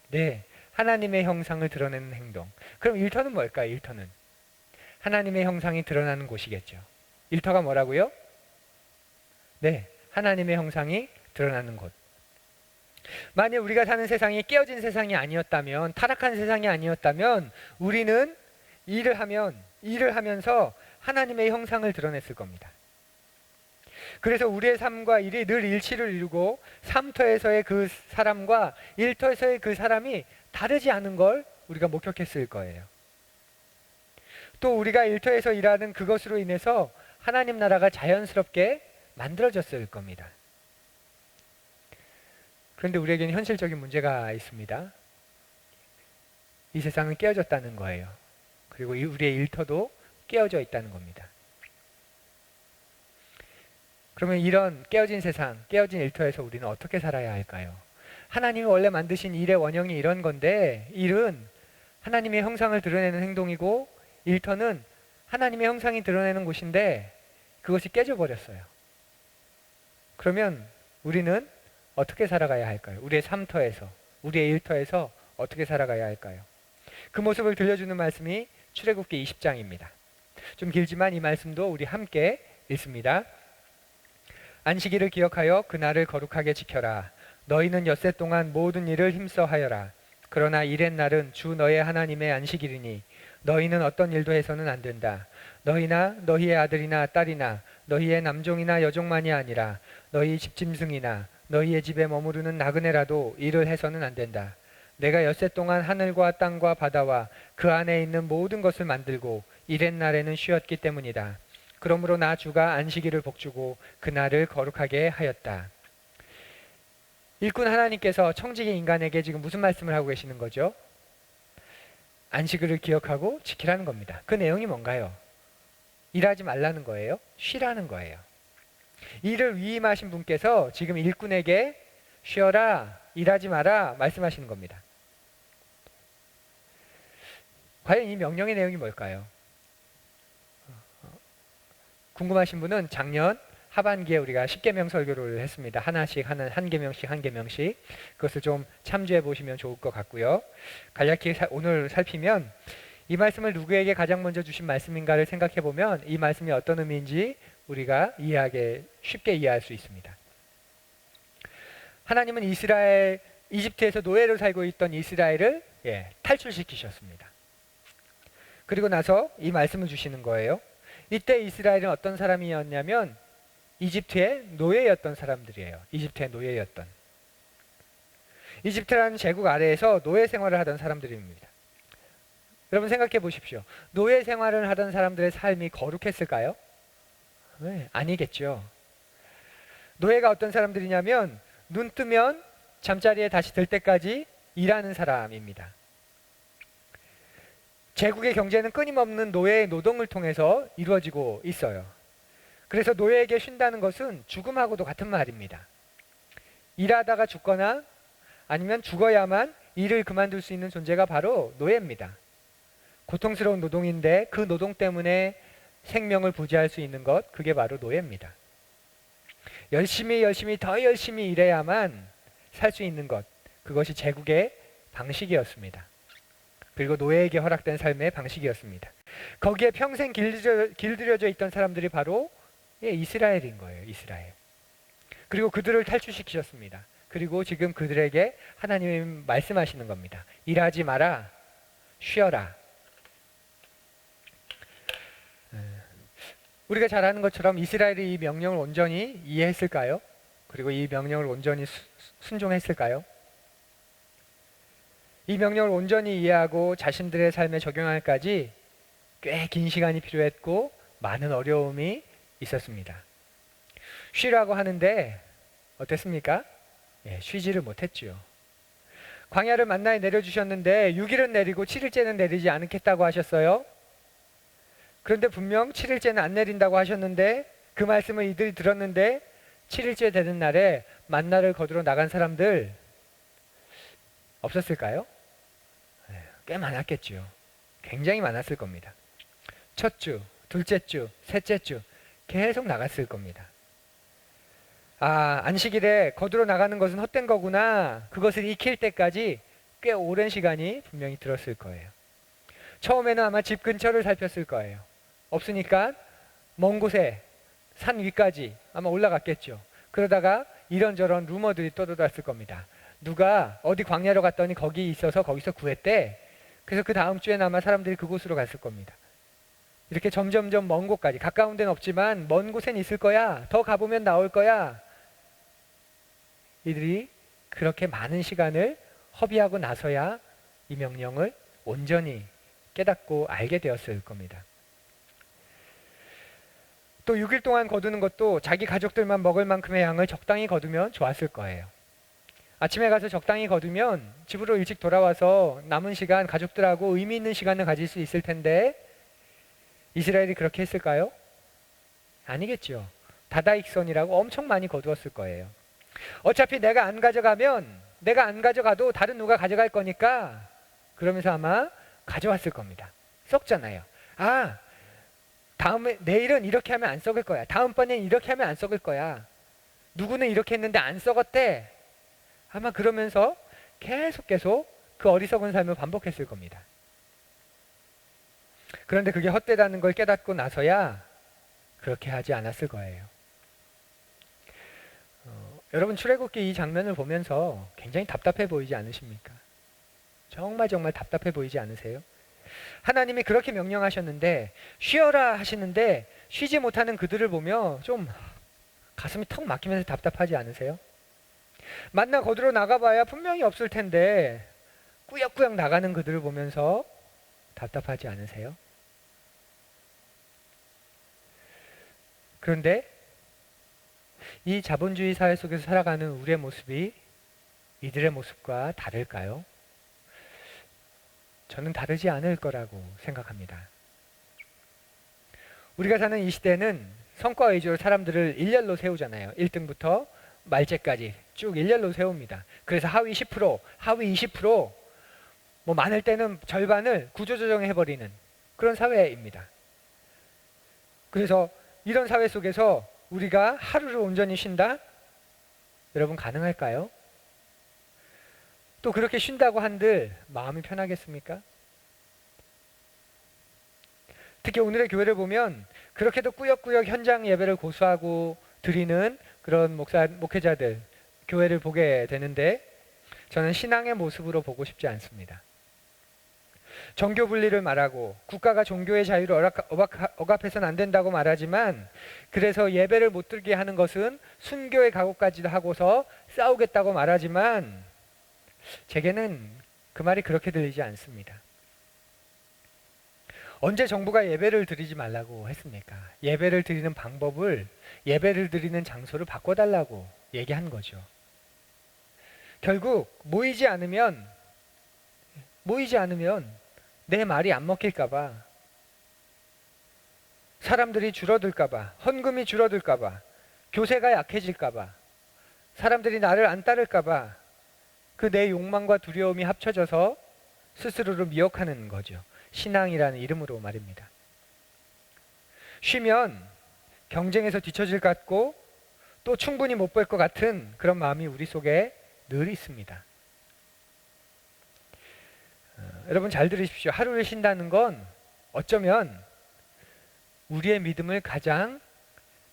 네, 하나님의 형상을 드러내는 행동. 그럼 일터는 뭘까요? 일터는 하나님의 형상이 드러나는 곳이겠죠. 일터가 뭐라고요? 네, 하나님의 형상이 드러나는 곳. 만약 우리가 사는 세상이 깨어진 세상이 아니었다면, 타락한 세상이 아니었다면 우리는 일을 하면서 하나님의 형상을 드러냈을 겁니다. 그래서 우리의 삶과 일이 늘 일치를 이루고 삶터에서의 그 사람과 일터에서의 그 사람이 다르지 않은 걸 우리가 목격했을 거예요. 또 우리가 일터에서 일하는 그것으로 인해서 하나님 나라가 자연스럽게 만들어졌을 겁니다. 그런데 우리에게는 현실적인 문제가 있습니다. 이 세상은 깨어졌다는 거예요. 그리고 우리의 일터도 깨어져 있다는 겁니다. 그러면 이런 깨어진 세상, 깨어진 일터에서 우리는 어떻게 살아야 할까요? 하나님이 원래 만드신 일의 원형이 이런 건데, 일은 하나님의 형상을 드러내는 행동이고 일터는 하나님의 형상이 드러내는 곳인데 그것이 깨져버렸어요. 그러면 우리는 어떻게 살아가야 할까요? 우리의 삶터에서, 우리의 일터에서 어떻게 살아가야 할까요? 그 모습을 들려주는 말씀이 출애굽기 20장입니다. 좀 길지만 이 말씀도 우리 함께 읽습니다. 안식일을 기억하여 그날을 거룩하게 지켜라. 너희는 엿새 동안 모든 일을 힘써 하여라. 그러나 일의 날은 주 너의 하나님의 안식일이니 너희는 어떤 일도 해서는 안 된다. 너희나 너희의 아들이나 딸이나 너희의 남종이나 여종만이 아니라 너희 집짐승이나 너희의 집에 머무르는 나그네라도 일을 해서는 안 된다. 내가 엿새 동안 하늘과 땅과 바다와 그 안에 있는 모든 것을 만들고 일의 날에는 쉬었기 때문이다. 그러므로 나 주가 안식일을 복주고 그날을 거룩하게 하였다. 일꾼 하나님께서 청지기 인간에게 지금 무슨 말씀을 하고 계시는 거죠? 안식일을 기억하고 지키라는 겁니다. 그 내용이 뭔가요? 일하지 말라는 거예요? 쉬라는 거예요. 일을 위임하신 분께서 지금 일꾼에게 쉬어라, 일하지 마라 말씀하시는 겁니다. 과연 이 명령의 내용이 뭘까요? 궁금하신 분은 작년 하반기에 우리가 10계명 설교를 했습니다. 하나씩 한 계명씩 그것을 좀 참조해 보시면 좋을 것 같고요. 갈라디 오늘 살피면 이 말씀을 누구에게 가장 먼저 주신 말씀인가를 생각해 보면 이 말씀이 어떤 의미인지 우리가 쉽게 이해할 수 있습니다. 하나님은 이집트에서 노예로 살고 있던 이스라엘을 탈출시키셨습니다. 그리고 나서 이 말씀을 주시는 거예요. 이때 이스라엘은 어떤 사람이었냐면 이집트의 노예였던 사람들이에요. 이집트의 노예였던. 이집트라는 제국 아래에서 노예 생활을 하던 사람들입니다. 여러분 생각해 보십시오. 노예 생활을 하던 사람들의 삶이 거룩했을까요? 네, 아니겠죠. 노예가 어떤 사람들이냐면 눈 뜨면 잠자리에 다시 들 때까지 일하는 사람입니다. 제국의 경제는 끊임없는 노예의 노동을 통해서 이루어지고 있어요. 그래서 노예에게 쉰다는 것은 죽음하고도 같은 말입니다. 일하다가 죽거나 아니면 죽어야만 일을 그만둘 수 있는 존재가 바로 노예입니다. 고통스러운 노동인데 그 노동 때문에 생명을 부지할 수 있는 것, 그게 바로 노예입니다. 열심히 더 열심히 일해야만 살 수 있는 것, 그것이 제국의 방식이었습니다. 그리고 노예에게 허락된 삶의 방식이었습니다. 거기에 평생 길들여져 있던 사람들이 바로 이스라엘인 거예요. 이스라엘. 그리고 그들을 탈출시키셨습니다. 그리고 지금 그들에게 하나님 말씀하시는 겁니다. 일하지 마라, 쉬어라. 우리가 잘 아는 것처럼 이스라엘이 이 명령을 온전히 이해했을까요? 그리고 이 명령을 온전히 순종했을까요? 이 명령을 온전히 이해하고 자신들의 삶에 적용할까지 꽤 긴 시간이 필요했고 많은 어려움이 있었습니다. 쉬라고 하는데 어땠습니까? 쉬지를 못했죠. 광야를 만나에 내려주셨는데 6일은 내리고 7일째는 내리지 않겠다고 하셨어요. 그런데 분명 7일째는 안 내린다고 하셨는데 그 말씀을 이들이 들었는데 7일째 되는 날에 만나를 거두러 나간 사람들 없었을까요? 꽤 많았겠죠. 굉장히 많았을 겁니다. 첫 주, 둘째 주, 셋째 주 계속 나갔을 겁니다. 안식일에 거두러 나가는 것은 헛된 거구나. 그것을 익힐 때까지 꽤 오랜 시간이 분명히 들었을 거예요. 처음에는 아마 집 근처를 살폈을 거예요. 없으니까 먼 곳에 산 위까지 아마 올라갔겠죠. 그러다가 이런저런 루머들이 떠돌았을 겁니다. 누가 어디 광야로 갔더니 거기 있어서 거기서 구했대. 그래서 그 다음 주에는 아마 사람들이 그곳으로 갔을 겁니다. 이렇게 점점점 먼 곳까지, 가까운 데는 없지만 먼 곳엔 있을 거야. 더 가보면 나올 거야. 이들이 그렇게 많은 시간을 허비하고 나서야 이 명령을 온전히 깨닫고 알게 되었을 겁니다. 또 6일 동안 거두는 것도 자기 가족들만 먹을 만큼의 양을 적당히 거두면 좋았을 거예요. 아침에 가서 적당히 거두면 집으로 일찍 돌아와서 남은 시간 가족들하고 의미 있는 시간을 가질 수 있을 텐데 이스라엘이 그렇게 했을까요? 아니겠죠. 다다익선이라고 엄청 많이 거두었을 거예요. 어차피 내가 안 가져가도 다른 누가 가져갈 거니까 그러면서 아마 가져왔을 겁니다. 썩잖아요. 내일은 이렇게 하면 안 썩을 거야. 다음번엔 이렇게 하면 안 썩을 거야. 누구는 이렇게 했는데 안 썩었대. 아마 그러면서 계속 그 어리석은 삶을 반복했을 겁니다. 그런데 그게 헛되다는 걸 깨닫고 나서야 그렇게 하지 않았을 거예요. 여러분 출애굽기 이 장면을 보면서 굉장히 답답해 보이지 않으십니까? 정말 답답해 보이지 않으세요? 하나님이 그렇게 명령하셨는데 쉬어라 하시는데 쉬지 못하는 그들을 보며 좀 가슴이 턱 막히면서 답답하지 않으세요? 만나 거두러 나가봐야 분명히 없을 텐데 꾸역꾸역 나가는 그들을 보면서 답답하지 않으세요? 그런데 이 자본주의 사회 속에서 살아가는 우리의 모습이 이들의 모습과 다를까요? 저는 다르지 않을 거라고 생각합니다. 우리가 사는 이 시대는 성과 위주로 사람들을 일렬로 세우잖아요. 1등부터 말째까지 쭉 일렬로 세웁니다. 그래서 하위 10%, 하위 20%, 뭐 많을 때는 절반을 구조조정해버리는 그런 사회입니다. 그래서 이런 사회 속에서 우리가 하루를 온전히 쉰다? 여러분 가능할까요? 또 그렇게 쉰다고 한들 마음이 편하겠습니까? 특히 오늘의 교회를 보면 그렇게도 꾸역꾸역 현장 예배를 고수하고 드리는 그런 목회자들 교회를 보게 되는데 저는 신앙의 모습으로 보고 싶지 않습니다. 종교 분리를 말하고 국가가 종교의 자유를 억압해서는 안 된다고 말하지만 그래서 예배를 못 드리게 하는 것은 순교의 각오까지도 하고서 싸우겠다고 말하지만 제게는 그 말이 그렇게 들리지 않습니다. 언제 정부가 예배를 드리지 말라고 했습니까? 예배를 드리는 방법을, 예배를 드리는 장소를 바꿔달라고 얘기한 거죠. 결국 모이지 않으면 내 말이 안 먹힐까봐, 사람들이 줄어들까봐, 헌금이 줄어들까봐, 교세가 약해질까봐, 사람들이 나를 안 따를까봐 그 내 욕망과 두려움이 합쳐져서 스스로를 미혹하는 거죠. 신앙이라는 이름으로 말입니다. 쉬면 경쟁에서 뒤처질 것 같고 또 충분히 못 볼 것 같은 그런 마음이 우리 속에 늘 있습니다. 여러분 잘 들으십시오. 하루를 쉰다는 건 어쩌면 우리의 믿음을 가장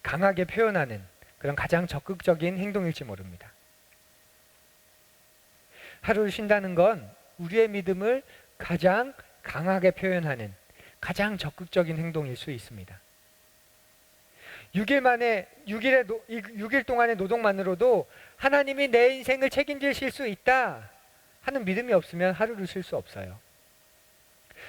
강하게 표현하는 그런 가장 적극적인 행동일지 모릅니다. 하루를 쉰다는 건 우리의 믿음을 가장 강하게 표현하는 가장 적극적인 행동일 수 있습니다. 6일 동안의 노동만으로도 하나님이 내 인생을 책임지실 수 있다 하는 믿음이 없으면 하루를 쉴 수 없어요.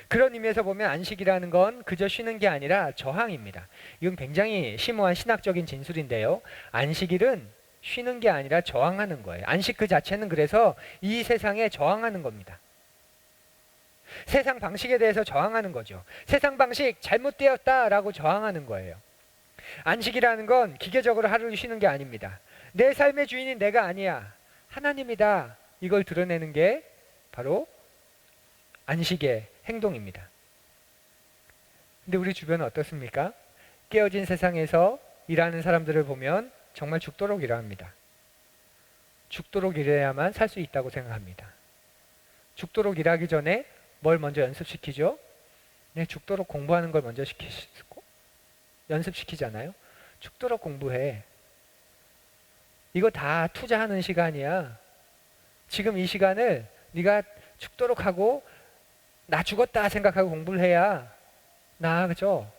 그런 의미에서 보면 안식이라는 건 그저 쉬는 게 아니라 저항입니다. 이건 굉장히 심오한 신학적인 진술인데요. 안식일은 쉬는 게 아니라 저항하는 거예요. 안식 그 자체는 그래서 이 세상에 저항하는 겁니다. 세상 방식에 대해서 저항하는 거죠. 세상 방식 잘못되었다라고 저항하는 거예요. 안식이라는 건 기계적으로 하루를 쉬는 게 아닙니다. 내 삶의 주인이 내가 아니야. 하나님이다. 이걸 드러내는 게 바로 안식의 행동입니다. 근데 우리 주변은 어떻습니까? 깨어진 세상에서 일하는 사람들을 보면 정말 죽도록 일합니다. 죽도록 일해야만 살 수 있다고 생각합니다. 죽도록 일하기 전에 뭘 먼저 연습시키죠? 네, 죽도록 공부하는 걸 먼저 연습시키잖아요. 죽도록 공부해. 이거 다 투자하는 시간이야. 지금 이 시간을 네가 죽도록 하고 나 죽었다 생각하고 공부를 해야 나아가죠.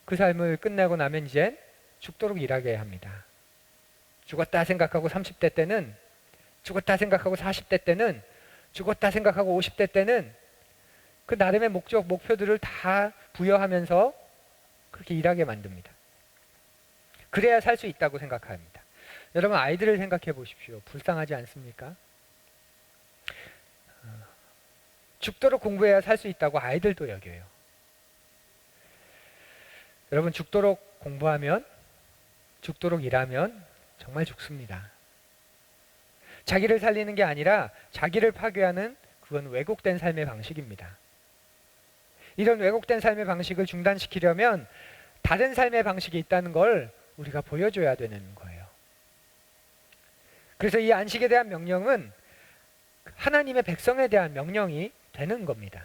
그 삶을 끝내고 나면 이젠 죽도록 일하게 합니다. 죽었다 생각하고 30대 때는, 죽었다 생각하고 40대 때는, 죽었다 생각하고 50대 때는 그 나름의 목적, 목표들을 다 부여하면서 그렇게 일하게 만듭니다. 그래야 살 수 있다고 생각합니다. 여러분 아이들을 생각해 보십시오. 불쌍하지 않습니까? 죽도록 공부해야 살 수 있다고 아이들도 여겨요. 여러분 죽도록 공부하면, 죽도록 일하면 정말 죽습니다. 자기를 살리는 게 아니라 자기를 파괴하는 그건 왜곡된 삶의 방식입니다. 이런 왜곡된 삶의 방식을 중단시키려면 다른 삶의 방식이 있다는 걸 우리가 보여줘야 되는 거예요. 그래서 이 안식에 대한 명령은 하나님의 백성에 대한 명령이 되는 겁니다.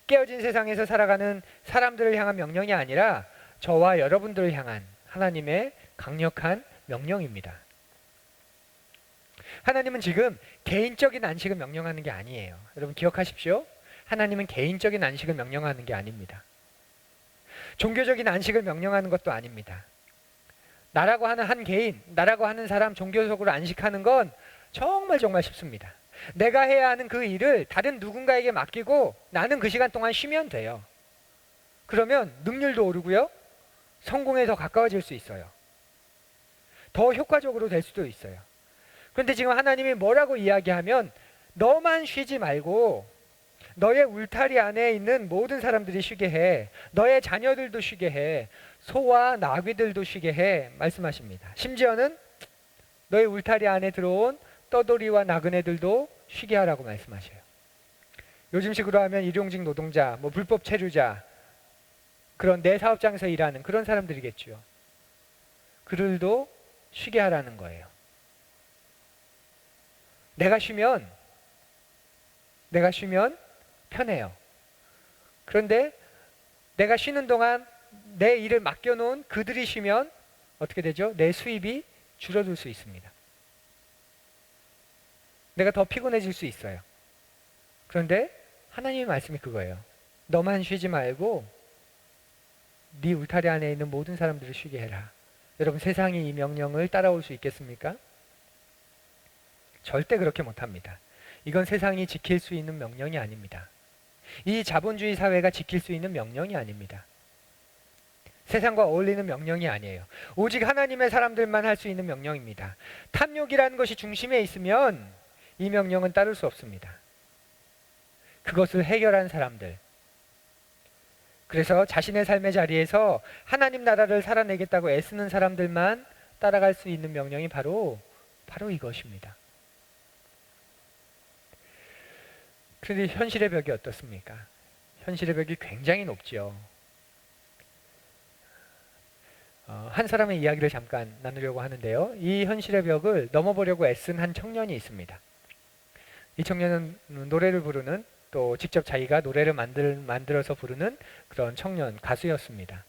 깨어진 세상에서 살아가는 사람들을 향한 명령이 아니라 저와 여러분들을 향한 하나님의 강력한 명령입니다. 하나님은 지금 개인적인 안식을 명령하는 게 아니에요. 여러분 기억하십시오. 하나님은 개인적인 안식을 명령하는 게 아닙니다. 종교적인 안식을 명령하는 것도 아닙니다. 나라고 하는 한 개인, 나라고 하는 사람 종교적으로 안식하는 건 정말 쉽습니다. 내가 해야 하는 그 일을 다른 누군가에게 맡기고 나는 그 시간 동안 쉬면 돼요. 그러면 능률도 오르고요. 성공에 더 가까워질 수 있어요. 더 효과적으로 될 수도 있어요. 그런데 지금 하나님이 뭐라고 이야기하면 너만 쉬지 말고 너의 울타리 안에 있는 모든 사람들이 쉬게 해. 너의 자녀들도 쉬게 해. 소와 나귀들도 쉬게 해. 말씀하십니다. 심지어는 너의 울타리 안에 들어온 떠돌이와 나그네들도 쉬게 하라고 말씀하셔요. 요즘식으로 하면 일용직 노동자, 불법 체류자, 그런 내 사업장에서 일하는 그런 사람들이겠죠. 그들도 쉬게 하라는 거예요. 내가 쉬면 편해요. 그런데 내가 쉬는 동안 내 일을 맡겨놓은 그들이 쉬면 어떻게 되죠? 내 수입이 줄어들 수 있습니다. 내가 더 피곤해질 수 있어요. 그런데 하나님의 말씀이 그거예요. 너만 쉬지 말고 네 울타리 안에 있는 모든 사람들을 쉬게 해라. 여러분, 세상이 이 명령을 따라올 수 있겠습니까? 절대 그렇게 못합니다. 이건 세상이 지킬 수 있는 명령이 아닙니다. 이 자본주의 사회가 지킬 수 있는 명령이 아닙니다. 세상과 어울리는 명령이 아니에요. 오직 하나님의 사람들만 할 수 있는 명령입니다. 탐욕이라는 것이 중심에 있으면 이 명령은 따를 수 없습니다. 그것을 해결한 사람들, 그래서 자신의 삶의 자리에서 하나님 나라를 살아내겠다고 애쓰는 사람들만 따라갈 수 있는 명령이 바로 이것입니다. 그런데 현실의 벽이 어떻습니까? 현실의 벽이 굉장히 높지요. 한 사람의 이야기를 잠깐 나누려고 하는데요. 이 현실의 벽을 넘어보려고 애쓴 한 청년이 있습니다. 이 청년은 노래를 부르는, 또 직접 자기가 노래를 만들어서 부르는 그런 청년 가수였습니다.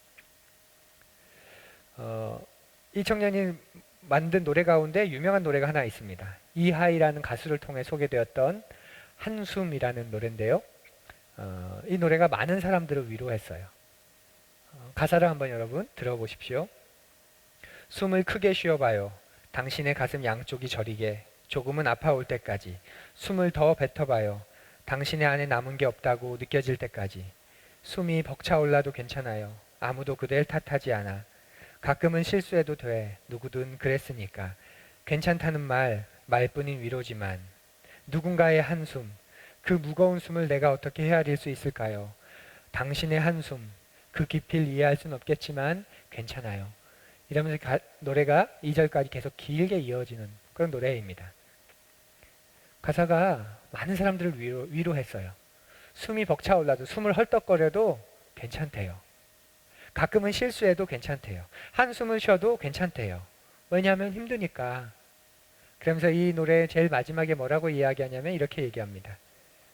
이 청년이 만든 노래 가운데 유명한 노래가 하나 있습니다. 이하이라는 가수를 통해 소개되었던 한숨이라는 노래인데요. 이 노래가 많은 사람들을 위로했어요. 가사를 한번 여러분 들어보십시오. 숨을 크게 쉬어봐요. 당신의 가슴 양쪽이 저리게 조금은 아파올 때까지. 숨을 더 뱉어봐요. 당신의 안에 남은 게 없다고 느껴질 때까지. 숨이 벅차올라도 괜찮아요. 아무도 그댈 탓하지 않아. 가끔은 실수해도 돼. 누구든 그랬으니까. 괜찮다는 말뿐인 위로지만 누군가의 한숨, 그 무거운 숨을 내가 어떻게 헤아릴 수 있을까요? 당신의 한숨, 그 깊이를 이해할 순 없겠지만 괜찮아요. 이러면서 노래가 2절까지 계속 길게 이어지는 그런 노래입니다. 가사가 많은 사람들을 위로했어요. 숨이 벅차올라도, 숨을 헐떡거려도 괜찮대요. 가끔은 실수해도 괜찮대요. 한숨을 쉬어도 괜찮대요. 왜냐하면 힘드니까. 그러면서 이 노래 제일 마지막에 뭐라고 이야기하냐면 이렇게 얘기합니다.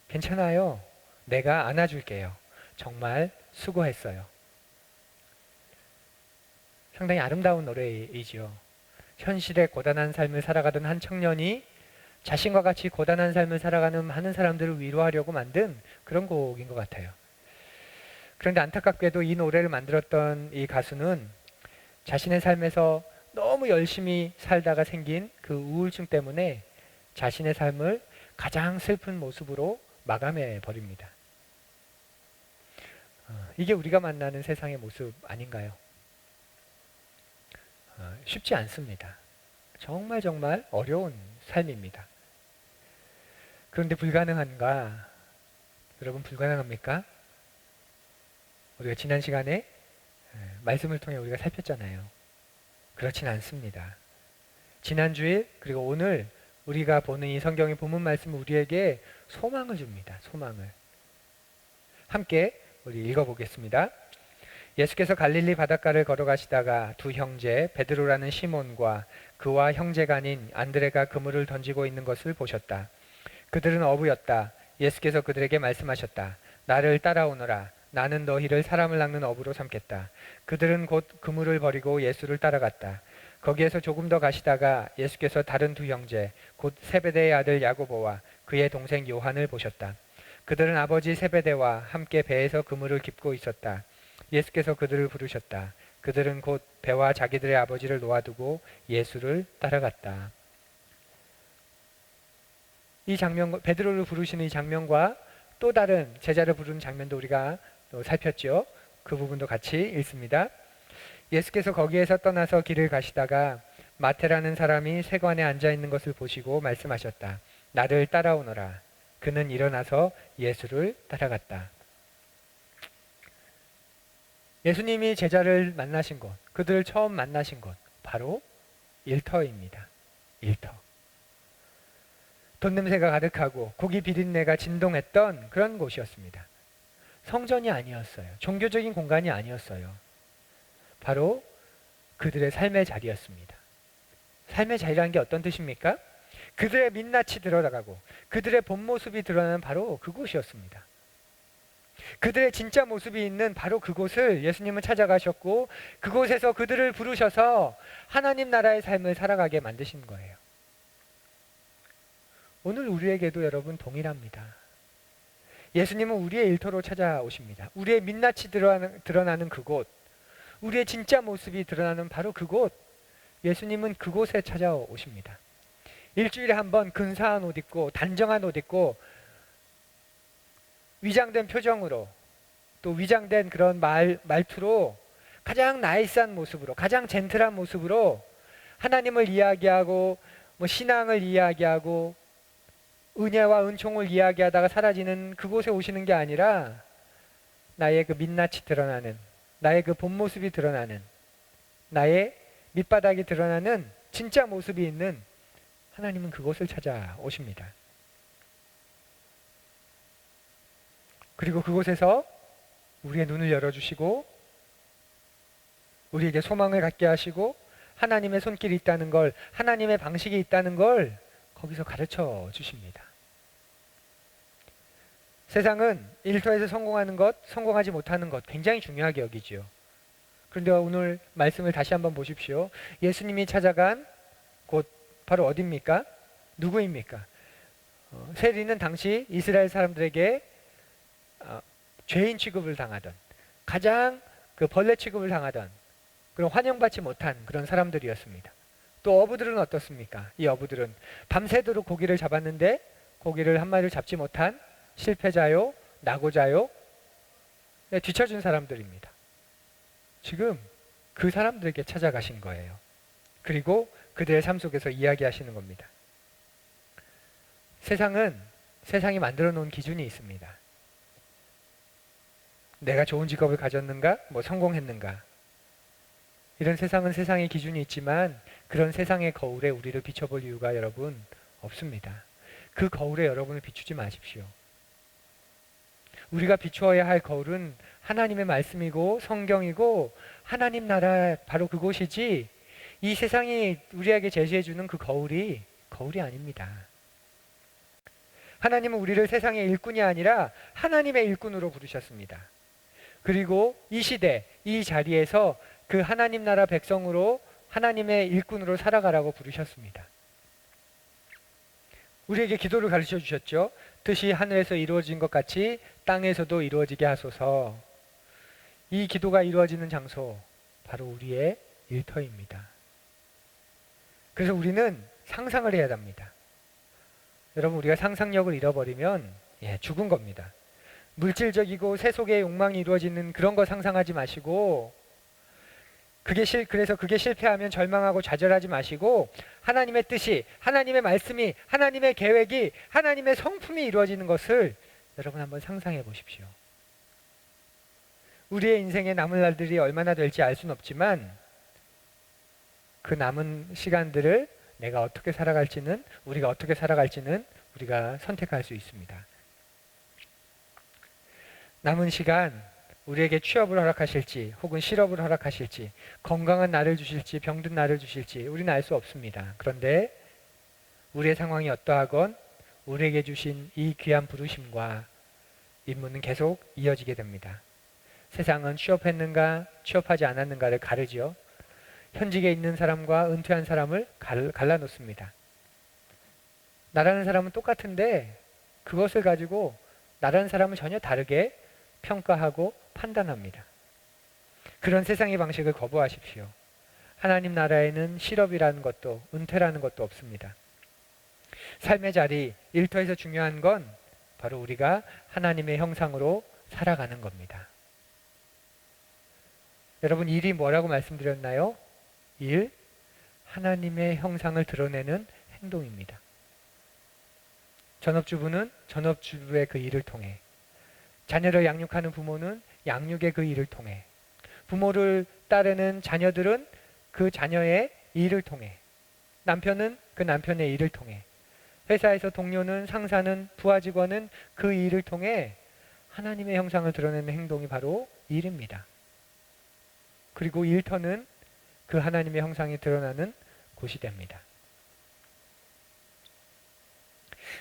괜찮아요. 내가 안아줄게요. 정말 수고했어요. 상당히 아름다운 노래이지요. 현실의 고단한 삶을 살아가던 한 청년이 자신과 같이 고단한 삶을 살아가는 많은 사람들을 위로하려고 만든 그런 곡인 것 같아요. 그런데 안타깝게도 이 노래를 만들었던 이 가수는 자신의 삶에서 너무 열심히 살다가 생긴 그 우울증 때문에 자신의 삶을 가장 슬픈 모습으로 마감해 버립니다. 이게 우리가 만나는 세상의 모습 아닌가요? 쉽지 않습니다. 정말 어려운 삶입니다. 그런데 불가능한가? 여러분, 불가능합니까? 우리가 지난 시간에 말씀을 통해 우리가 살폈잖아요. 그렇진 않습니다. 지난 주일 그리고 오늘 우리가 보는 이 성경의 본문 말씀은 우리에게 소망을 줍니다. 소망을. 함께 우리 읽어보겠습니다. 예수께서 갈릴리 바닷가를 걸어가시다가 두 형제 베드로라는 시몬과 그와 형제가 아닌 안드레가 그물을 던지고 있는 것을 보셨다. 그들은 어부였다. 예수께서 그들에게 말씀하셨다. 나를 따라오너라. 나는 너희를 사람을 낚는 어부로 삼겠다. 그들은 곧 그물을 버리고 예수를 따라갔다. 거기에서 조금 더 가시다가 예수께서 다른 두 형제 곧 세베대의 아들 야고보와 그의 동생 요한을 보셨다. 그들은 아버지 세베대와 함께 배에서 그물을 깁고 있었다. 예수께서 그들을 부르셨다. 그들은 곧 배와 자기들의 아버지를 놓아두고 예수를 따라갔다. 이 장면, 베드로를 부르시는 이 장면과 또 다른 제자를 부르는 장면도 우리가 또 살폈죠. 그 부분도 같이 읽습니다. 예수께서 거기에서 떠나서 길을 가시다가 마태라는 사람이 세관에 앉아 있는 것을 보시고 말씀하셨다. 나를 따라오너라. 그는 일어나서 예수를 따라갔다. 예수님이 제자를 만나신 곳, 그들을 처음 만나신 곳, 바로 일터입니다. 일터. 돈 냄새가 가득하고 고기 비린내가 진동했던 그런 곳이었습니다. 성전이 아니었어요. 종교적인 공간이 아니었어요. 바로 그들의 삶의 자리였습니다. 삶의 자리라는 게 어떤 뜻입니까? 그들의 민낯이 드러나가고 그들의 본 모습이 드러나는 바로 그곳이었습니다. 그들의 진짜 모습이 있는 바로 그곳을 예수님은 찾아가셨고 그곳에서 그들을 부르셔서 하나님 나라의 삶을 살아가게 만드신 거예요. 오늘 우리에게도 여러분 동일합니다. 예수님은 우리의 일터로 찾아오십니다. 우리의 민낯이 드러나는 그곳, 우리의 진짜 모습이 드러나는 바로 그곳, 예수님은 그곳에 찾아오십니다. 일주일에 한 번 근사한 옷 입고 단정한 옷 입고 위장된 표정으로 또 위장된 그런 말투로 가장 나이스한 모습으로 가장 젠틀한 모습으로 하나님을 이야기하고 신앙을 이야기하고 은혜와 은총을 이야기하다가 사라지는 그곳에 오시는 게 아니라 나의 그 민낯이 드러나는 나의 그 본 모습이 드러나는 나의 밑바닥이 드러나는 진짜 모습이 있는 하나님은 그곳을 찾아오십니다. 그리고 그곳에서 우리의 눈을 열어주시고 우리에게 소망을 갖게 하시고 하나님의 손길이 있다는 걸, 하나님의 방식이 있다는 걸 거기서 가르쳐 주십니다. 세상은 일터에서 성공하는 것, 성공하지 못하는 것 굉장히 중요하게 여기지요. 그런데 오늘 말씀을 다시 한번 보십시오. 예수님이 찾아간 곳 바로 어디입니까? 누구입니까? 세리는 당시 이스라엘 사람들에게 죄인 취급을 당하던 가장 그 벌레 취급을 당하던 그런 환영받지 못한 그런 사람들이었습니다. 또 어부들은 어떻습니까? 이 어부들은 밤새도록 고기를 잡았는데 고기를 한 마리를 잡지 못한 실패자요, 낙오자요, 뒤처진 사람들입니다. 지금 그 사람들에게 찾아가신 거예요. 그리고 그들의 삶 속에서 이야기하시는 겁니다. 세상이 만들어 놓은 기준이 있습니다. 내가 좋은 직업을 가졌는가? 성공했는가? 이런 세상은 세상의 기준이 있지만 그런 세상의 거울에 우리를 비춰볼 이유가 여러분 없습니다. 그 거울에 여러분을 비추지 마십시오. 우리가 비추어야 할 거울은 하나님의 말씀이고 성경이고 하나님 나라 바로 그곳이지 이 세상이 우리에게 제시해주는 그 거울이 아닙니다. 하나님은 우리를 세상의 일꾼이 아니라 하나님의 일꾼으로 부르셨습니다. 그리고 이 시대, 이 자리에서 그 하나님 나라 백성으로 하나님의 일꾼으로 살아가라고 부르셨습니다. 우리에게 기도를 가르쳐 주셨죠. 뜻이 하늘에서 이루어진 것 같이 땅에서도 이루어지게 하소서. 이 기도가 이루어지는 장소 바로 우리의 일터입니다. 그래서 우리는 상상을 해야 합니다. 여러분 우리가 상상력을 잃어버리면 죽은 겁니다. 물질적이고 세속의 욕망이 이루어지는 그런 거 상상하지 마시고 그래서 그게 실패하면 절망하고 좌절하지 마시고 하나님의 뜻이, 하나님의 말씀이, 하나님의 계획이, 하나님의 성품이 이루어지는 것을 여러분 한번 상상해 보십시오. 우리의 인생에 남은 날들이 얼마나 될지 알 수는 없지만 그 남은 시간들을 내가 어떻게 살아갈지는 우리가 어떻게 살아갈지는 우리가 선택할 수 있습니다. 남은 시간 우리에게 취업을 허락하실지 혹은 실업을 허락하실지 건강한 나를 주실지 병든 나를 주실지 우리는 알 수 없습니다. 그런데 우리의 상황이 어떠하건 우리에게 주신 이 귀한 부르심과 임무는 계속 이어지게 됩니다. 세상은 취업했는가 취업하지 않았는가를 가르지요. 현직에 있는 사람과 은퇴한 사람을 갈라놓습니다. 나라는 사람은 똑같은데 그것을 가지고 나라는 사람은 전혀 다르게 평가하고 판단합니다. 그런 세상의 방식을 거부하십시오. 하나님 나라에는 실업이라는 것도 은퇴라는 것도 없습니다. 삶의 자리, 일터에서 중요한 건 바로 우리가 하나님의 형상으로 살아가는 겁니다. 여러분 일이 뭐라고 말씀드렸나요? 일, 하나님의 형상을 드러내는 행동입니다. 전업주부는 전업주부의 그 일을 통해, 자녀를 양육하는 부모는 양육의 그 일을 통해, 부모를 따르는 자녀들은 그 자녀의 일을 통해, 남편은 그 남편의 일을 통해, 회사에서 동료는 상사는 부하 직원은 그 일을 통해 하나님의 형상을 드러내는 행동이 바로 일입니다. 그리고 일터는 그 하나님의 형상이 드러나는 곳이 됩니다.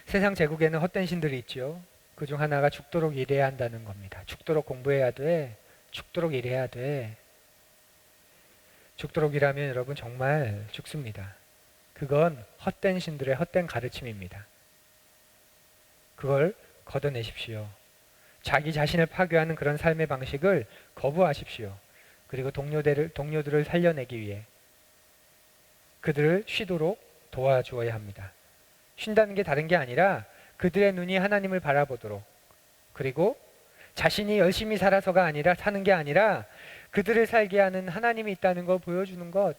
세상 제국에는 헛된 신들이 있죠. 그중 하나가 죽도록 일해야 한다는 겁니다. 죽도록 공부해야 돼. 죽도록 일해야 돼. 죽도록 일하면 여러분 정말 죽습니다. 그건 헛된 신들의 헛된 가르침입니다. 그걸 걷어내십시오. 자기 자신을 파괴하는 그런 삶의 방식을 거부하십시오. 그리고 동료들을 살려내기 위해 그들을 쉬도록 도와주어야 합니다. 쉰다는 게 다른 게 아니라 그들의 눈이 하나님을 바라보도록, 그리고 자신이 열심히 살아서가 아니라 사는 게 아니라 그들을 살게 하는 하나님이 있다는 걸 보여주는 것,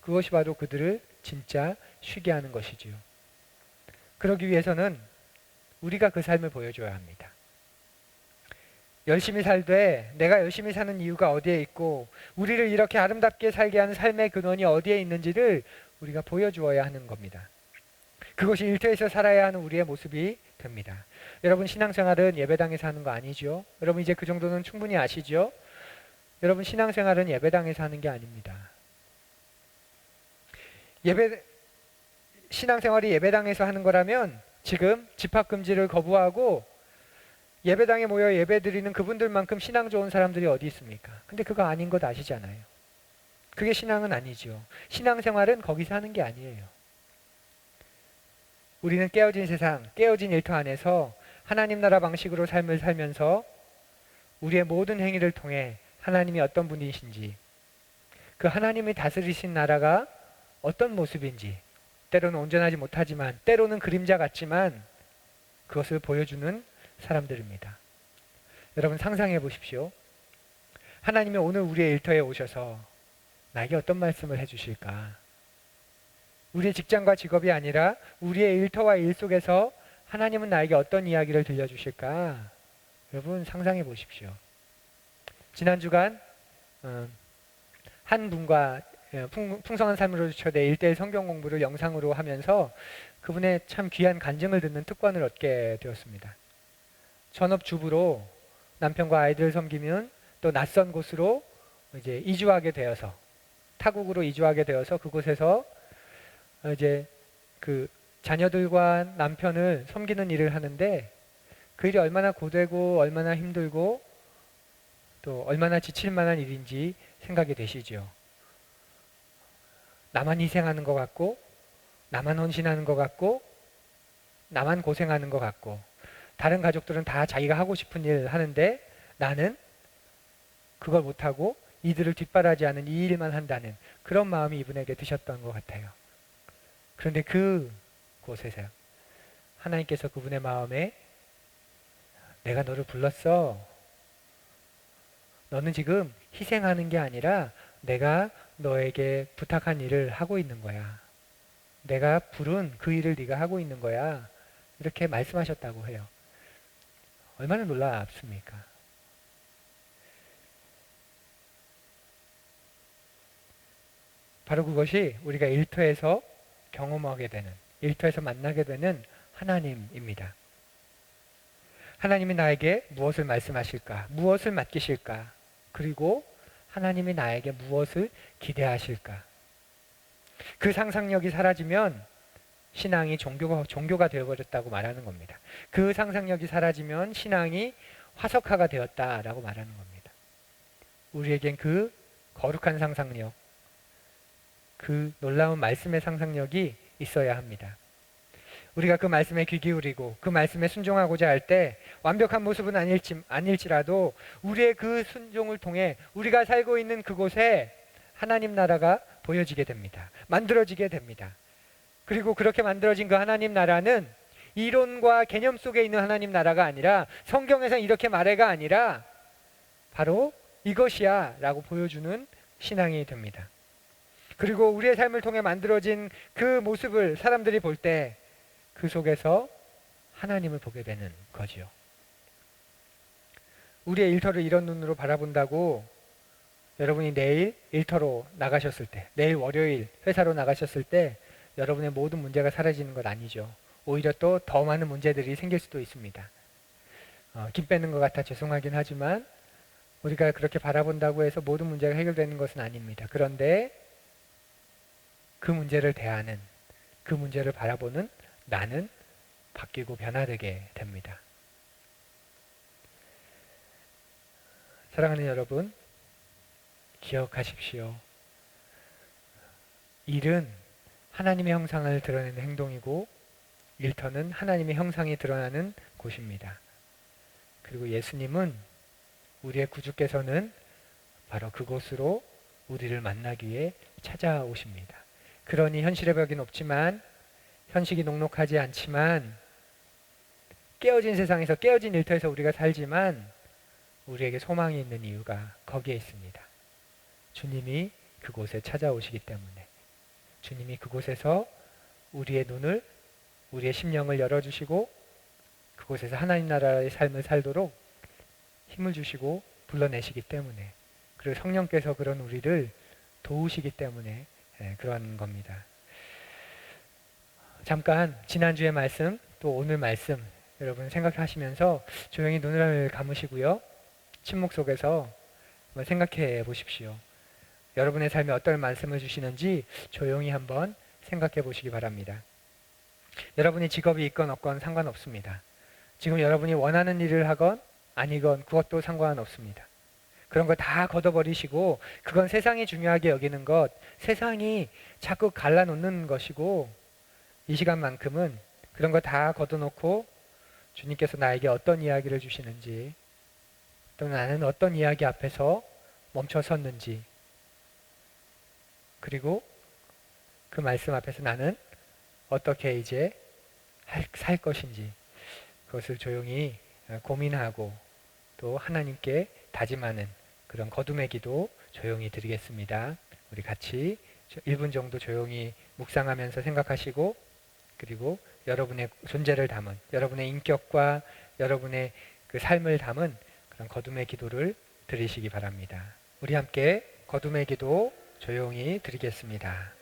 그것이 바로 그들을 진짜 쉬게 하는 것이지요. 그러기 위해서는 우리가 그 삶을 보여줘야 합니다. 열심히 살되 내가 열심히 사는 이유가 어디에 있고 우리를 이렇게 아름답게 살게 하는 삶의 근원이 어디에 있는지를 우리가 보여주어야 하는 겁니다. 그것이 일터에서 살아야 하는 우리의 모습이 됩니다. 여러분, 신앙생활은 예배당에서 하는 거 아니죠? 여러분, 이제 그 정도는 충분히 아시죠? 여러분, 신앙생활은 예배당에서 하는 게 아닙니다. 신앙생활이 예배당에서 하는 거라면 지금 집합금지를 거부하고 예배당에 모여 예배드리는 그분들만큼 신앙 좋은 사람들이 어디 있습니까? 근데 그거 아닌 것 아시잖아요. 그게 신앙은 아니죠. 신앙생활은 거기서 하는 게 아니에요. 우리는 깨어진 세상, 깨어진 일터 안에서 하나님 나라 방식으로 삶을 살면서 우리의 모든 행위를 통해 하나님이 어떤 분이신지, 그 하나님이 다스리신 나라가 어떤 모습인지, 때로는 온전하지 못하지만 때로는 그림자 같지만 그것을 보여주는 사람들입니다. 여러분, 상상해 보십시오. 하나님이 오늘 우리의 일터에 오셔서 나에게 어떤 말씀을 해주실까? 우리의 직장과 직업이 아니라 우리의 일터와 일 속에서 하나님은 나에게 어떤 이야기를 들려주실까? 여러분, 상상해 보십시오. 지난 주간 한 분과 풍성한 삶으로 초대 1:1 성경 공부를 영상으로 하면서 그분의 참 귀한 간증을 듣는 특권을 얻게 되었습니다. 전업주부로 남편과 아이들을 섬기면 또 낯선 곳으로 이제 이주하게 되어서, 타국으로 이주하게 되어서 그곳에서 이제 그 자녀들과 남편을 섬기는 일을 하는데 그 일이 얼마나 고되고 얼마나 힘들고 또 얼마나 지칠 만한 일인지 생각이 되시죠. 나만 희생하는 것 같고, 나만 헌신하는 것 같고, 나만 고생하는 것 같고, 다른 가족들은 다 자기가 하고 싶은 일 하는데 나는 그걸 못하고 이들을 뒷바라지하는 이 일만 한다는 그런 마음이 이분에게 드셨던 것 같아요. 그런데 그곳에서 하나님께서 그분의 마음에 내가 너를 불렀어. 너는 지금 희생하는 게 아니라 내가 너에게 부탁한 일을 하고 있는 거야. 내가 부른 그 일을 네가 하고 있는 거야. 이렇게 말씀하셨다고 해요. 얼마나 놀랍습니까? 바로 그것이 우리가 일터에서 경험하게 되는, 일터에서 만나게 되는 하나님입니다. 하나님이 나에게 무엇을 말씀하실까? 무엇을 맡기실까? 그리고 하나님이 나에게 무엇을 기대하실까? 그 상상력이 사라지면 신앙이 종교가 되어버렸다고 말하는 겁니다. 그 상상력이 사라지면 신앙이 화석화가 되었다라고 말하는 겁니다. 우리에겐 그 거룩한 상상력, 그 놀라운 말씀의 상상력이 있어야 합니다. 우리가 그 말씀에 귀 기울이고 그 말씀에 순종하고자 할 때 완벽한 모습은 아닐지라도 우리의 그 순종을 통해 우리가 살고 있는 그곳에 하나님 나라가 보여지게 됩니다. 만들어지게 됩니다. 그리고 그렇게 만들어진 그 하나님 나라는 이론과 개념 속에 있는 하나님 나라가 아니라, 성경에서 이렇게 말해가 아니라 바로 이것이야 라고 보여주는 신앙이 됩니다. 그리고 우리의 삶을 통해 만들어진 그 모습을 사람들이 볼 때 그 속에서 하나님을 보게 되는 거지요. 우리의 일터를 이런 눈으로 바라본다고 여러분이 내일 일터로 나가셨을 때, 내일 월요일 회사로 나가셨을 때 여러분의 모든 문제가 사라지는 것 아니죠. 오히려 또 더 많은 문제들이 생길 수도 있습니다. 김 빼는 것 같아 죄송하긴 하지만 우리가 그렇게 바라본다고 해서 모든 문제가 해결되는 것은 아닙니다. 그런데 그 문제를 대하는, 그 문제를 바라보는 나는 바뀌고 변화되게 됩니다. 사랑하는 여러분, 기억하십시오. 일은 하나님의 형상을 드러내는 행동이고 일터는 하나님의 형상이 드러나는 곳입니다. 그리고 예수님은 우리의 구주께서는 바로 그곳으로 우리를 만나기 위해 찾아오십니다. 그러니 현실의 벽이 높지만, 현실이 녹록하지 않지만, 깨어진 세상에서, 깨어진 일터에서 우리가 살지만 우리에게 소망이 있는 이유가 거기에 있습니다. 주님이 그곳에 찾아오시기 때문에, 주님이 그곳에서 우리의 눈을, 우리의 심령을 열어주시고 그곳에서 하나님 나라의 삶을 살도록 힘을 주시고 불러내시기 때문에, 그리고 성령께서 그런 우리를 도우시기 때문에 그런 겁니다. 잠깐 지난주의 말씀, 또 오늘 말씀 여러분 생각하시면서 조용히 눈을 감으시고요, 침묵 속에서 한번 생각해 보십시오. 여러분의 삶에 어떤 말씀을 주시는지 조용히 한번 생각해 보시기 바랍니다. 여러분이 직업이 있건 없건 상관없습니다. 지금 여러분이 원하는 일을 하건 아니건 그것도 상관없습니다. 그런 거 다 걷어버리시고, 그건 세상이 중요하게 여기는 것, 세상이 자꾸 갈라놓는 것이고, 이 시간만큼은 그런 거 다 걷어놓고 주님께서 나에게 어떤 이야기를 주시는지, 또 나는 어떤 이야기 앞에서 멈춰섰는지, 그리고 그 말씀 앞에서 나는 어떻게 이제 살 것인지, 그것을 조용히 고민하고 또 하나님께 다짐하는 그런 거듭의 기도 조용히 드리겠습니다. 우리 같이 1분 정도 조용히 묵상하면서 생각하시고, 그리고 여러분의 존재를 담은, 여러분의 인격과 여러분의 그 삶을 담은 그런 거듭의 기도를 드리시기 바랍니다. 우리 함께 거듭의 기도 조용히 드리겠습니다.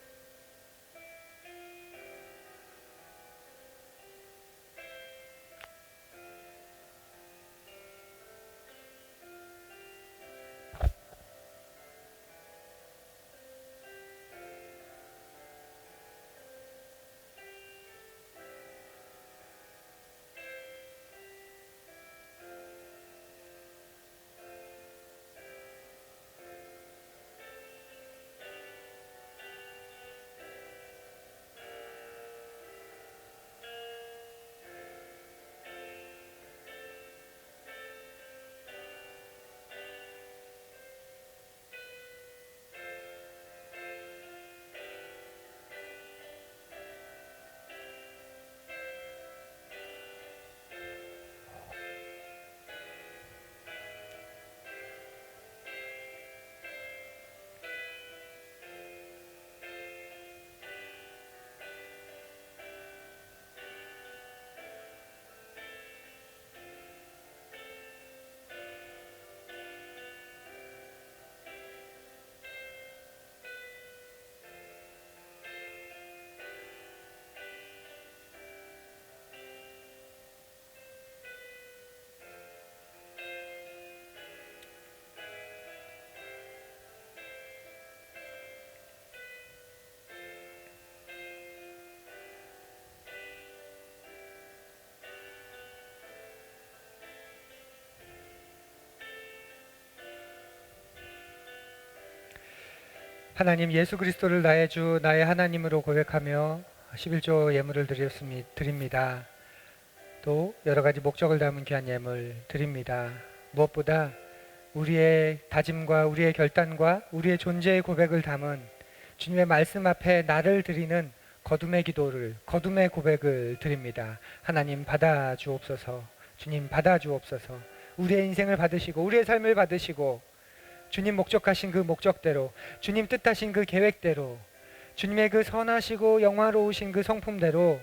하나님, 예수 그리스도를 나의 주, 나의 하나님으로 고백하며 11조 예물을 드립니다. 또 여러 가지 목적을 담은 귀한 예물 드립니다. 무엇보다 우리의 다짐과 우리의 결단과 우리의 존재의 고백을 담은 주님의 말씀 앞에 나를 드리는 거듭의 기도를, 거듭의 고백을 드립니다. 하나님 받아 주옵소서. 주님 받아 주옵소서. 우리의 인생을 받으시고 우리의 삶을 받으시고 주님 목적하신 그 목적대로, 주님 뜻하신 그 계획대로, 주님의 그 선하시고 영화로우신 그 성품대로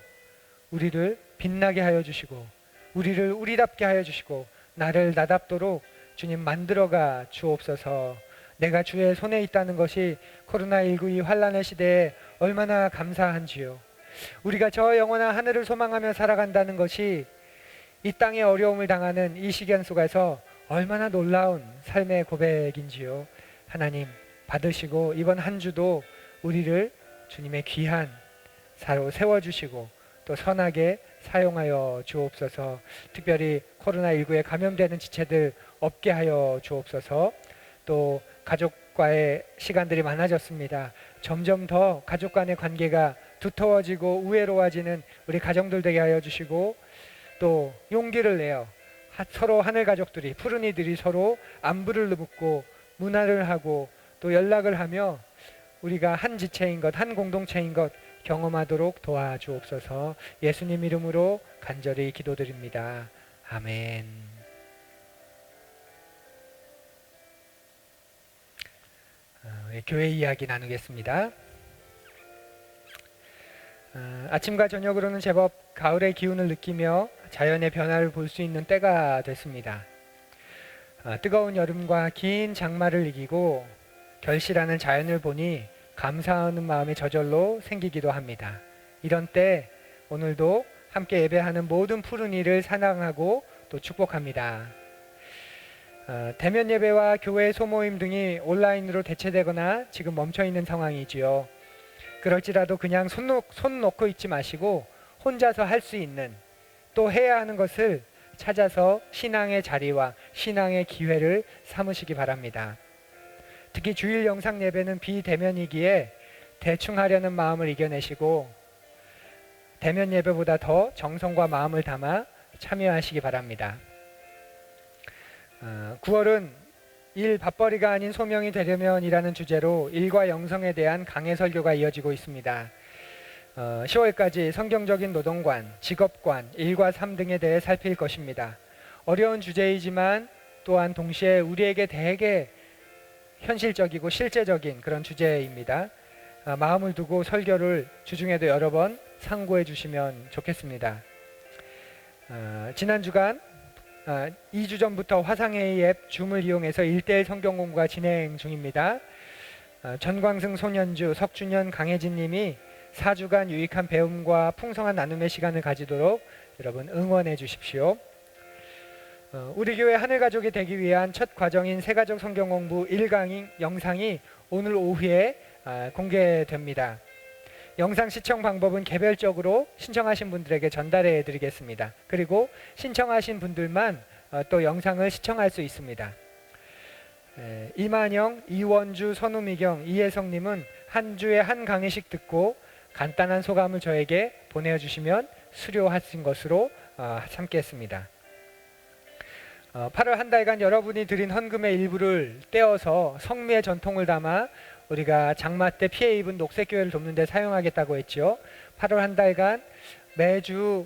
우리를 빛나게 하여 주시고, 우리를 우리답게 하여 주시고, 나를 나답도록 주님 만들어가 주옵소서. 내가 주의 손에 있다는 것이 코로나19 이 환란의 시대에 얼마나 감사한지요. 우리가 저 영원한 하늘을 소망하며 살아간다는 것이 이 땅의 어려움을 당하는 이 시간 속에서 얼마나 놀라운 삶의 고백인지요. 하나님 받으시고 이번 한 주도 우리를 주님의 귀한 사로 세워주시고 또 선하게 사용하여 주옵소서. 특별히 코로나19에 감염되는 지체들 없게 하여 주옵소서. 또 가족과의 시간들이 많아졌습니다. 점점 더 가족 간의 관계가 두터워지고 우애로워지는 우리 가정들 되게 하여 주시고, 또 용기를 내어 서로 하늘 가족들이, 푸른 이들이 서로 안부를 묻고 문화를 하고 또 연락을 하며 우리가 한 지체인 것, 한 공동체인 것 경험하도록 도와주옵소서. 예수님 이름으로 간절히 기도드립니다. 아멘. 교회 이야기 나누겠습니다. 아침과 저녁으로는 제법 가을의 기운을 느끼며 자연의 변화를 볼 수 있는 때가 됐습니다. 뜨거운 여름과 긴 장마를 이기고 결실하는 자연을 보니 감사하는 마음이 저절로 생기기도 합니다. 이런 때 오늘도 함께 예배하는 모든 푸른 이를 사랑하고 또 축복합니다. 대면 예배와 교회 소모임 등이 온라인으로 대체되거나 지금 멈춰있는 상황이지요. 그럴지라도 그냥 손 놓고 있지 마시고 혼자서 할 수 있는, 또 해야 하는 것을 찾아서 신앙의 자리와 신앙의 기회를 삼으시기 바랍니다. 특히 주일 영상 예배는 비대면이기에 대충 하려는 마음을 이겨내시고 대면 예배보다 더 정성과 마음을 담아 참여하시기 바랍니다. 9월은 일 밥벌이가 아닌 소명이 되려면이라는 주제로 일과 영성에 대한 강해 설교가 이어지고 있습니다. 10월까지 성경적인 노동관, 직업관, 일과 삶 등에 대해 살필 것입니다. 어려운 주제이지만 또한 동시에 우리에게 되게 현실적이고 실제적인 그런 주제입니다. 마음을 두고 설교를 주중에도 여러 번 상고해 주시면 좋겠습니다. 지난 주간 2주 전부터 화상회의 앱 줌을 이용해서 1:1 성경 공부가 진행 중입니다. 전광승 손현주, 석준현, 강혜진 님이 4주간 유익한 배움과 풍성한 나눔의 시간을 가지도록 여러분 응원해 주십시오. 우리 교회 하늘가족이 되기 위한 첫 과정인 새가족 성경 공부 1강의 영상이 오늘 오후에 공개됩니다. 영상 시청 방법은 개별적으로 신청하신 분들에게 전달해 드리겠습니다. 그리고 신청하신 분들만 또 영상을 시청할 수 있습니다. 이만영, 이원주, 선우미경, 이혜성님은 한 주에 한 강의씩 듣고 간단한 소감을 저에게 보내주시면 수료하신 것으로 삼겠습니다. 8월 한 달간 여러분이 드린 헌금의 일부를 떼어서 성미의 전통을 담아 우리가 장마 때 피해 입은 녹색교회를 돕는 데 사용하겠다고 했죠. 8월 한 달간 매주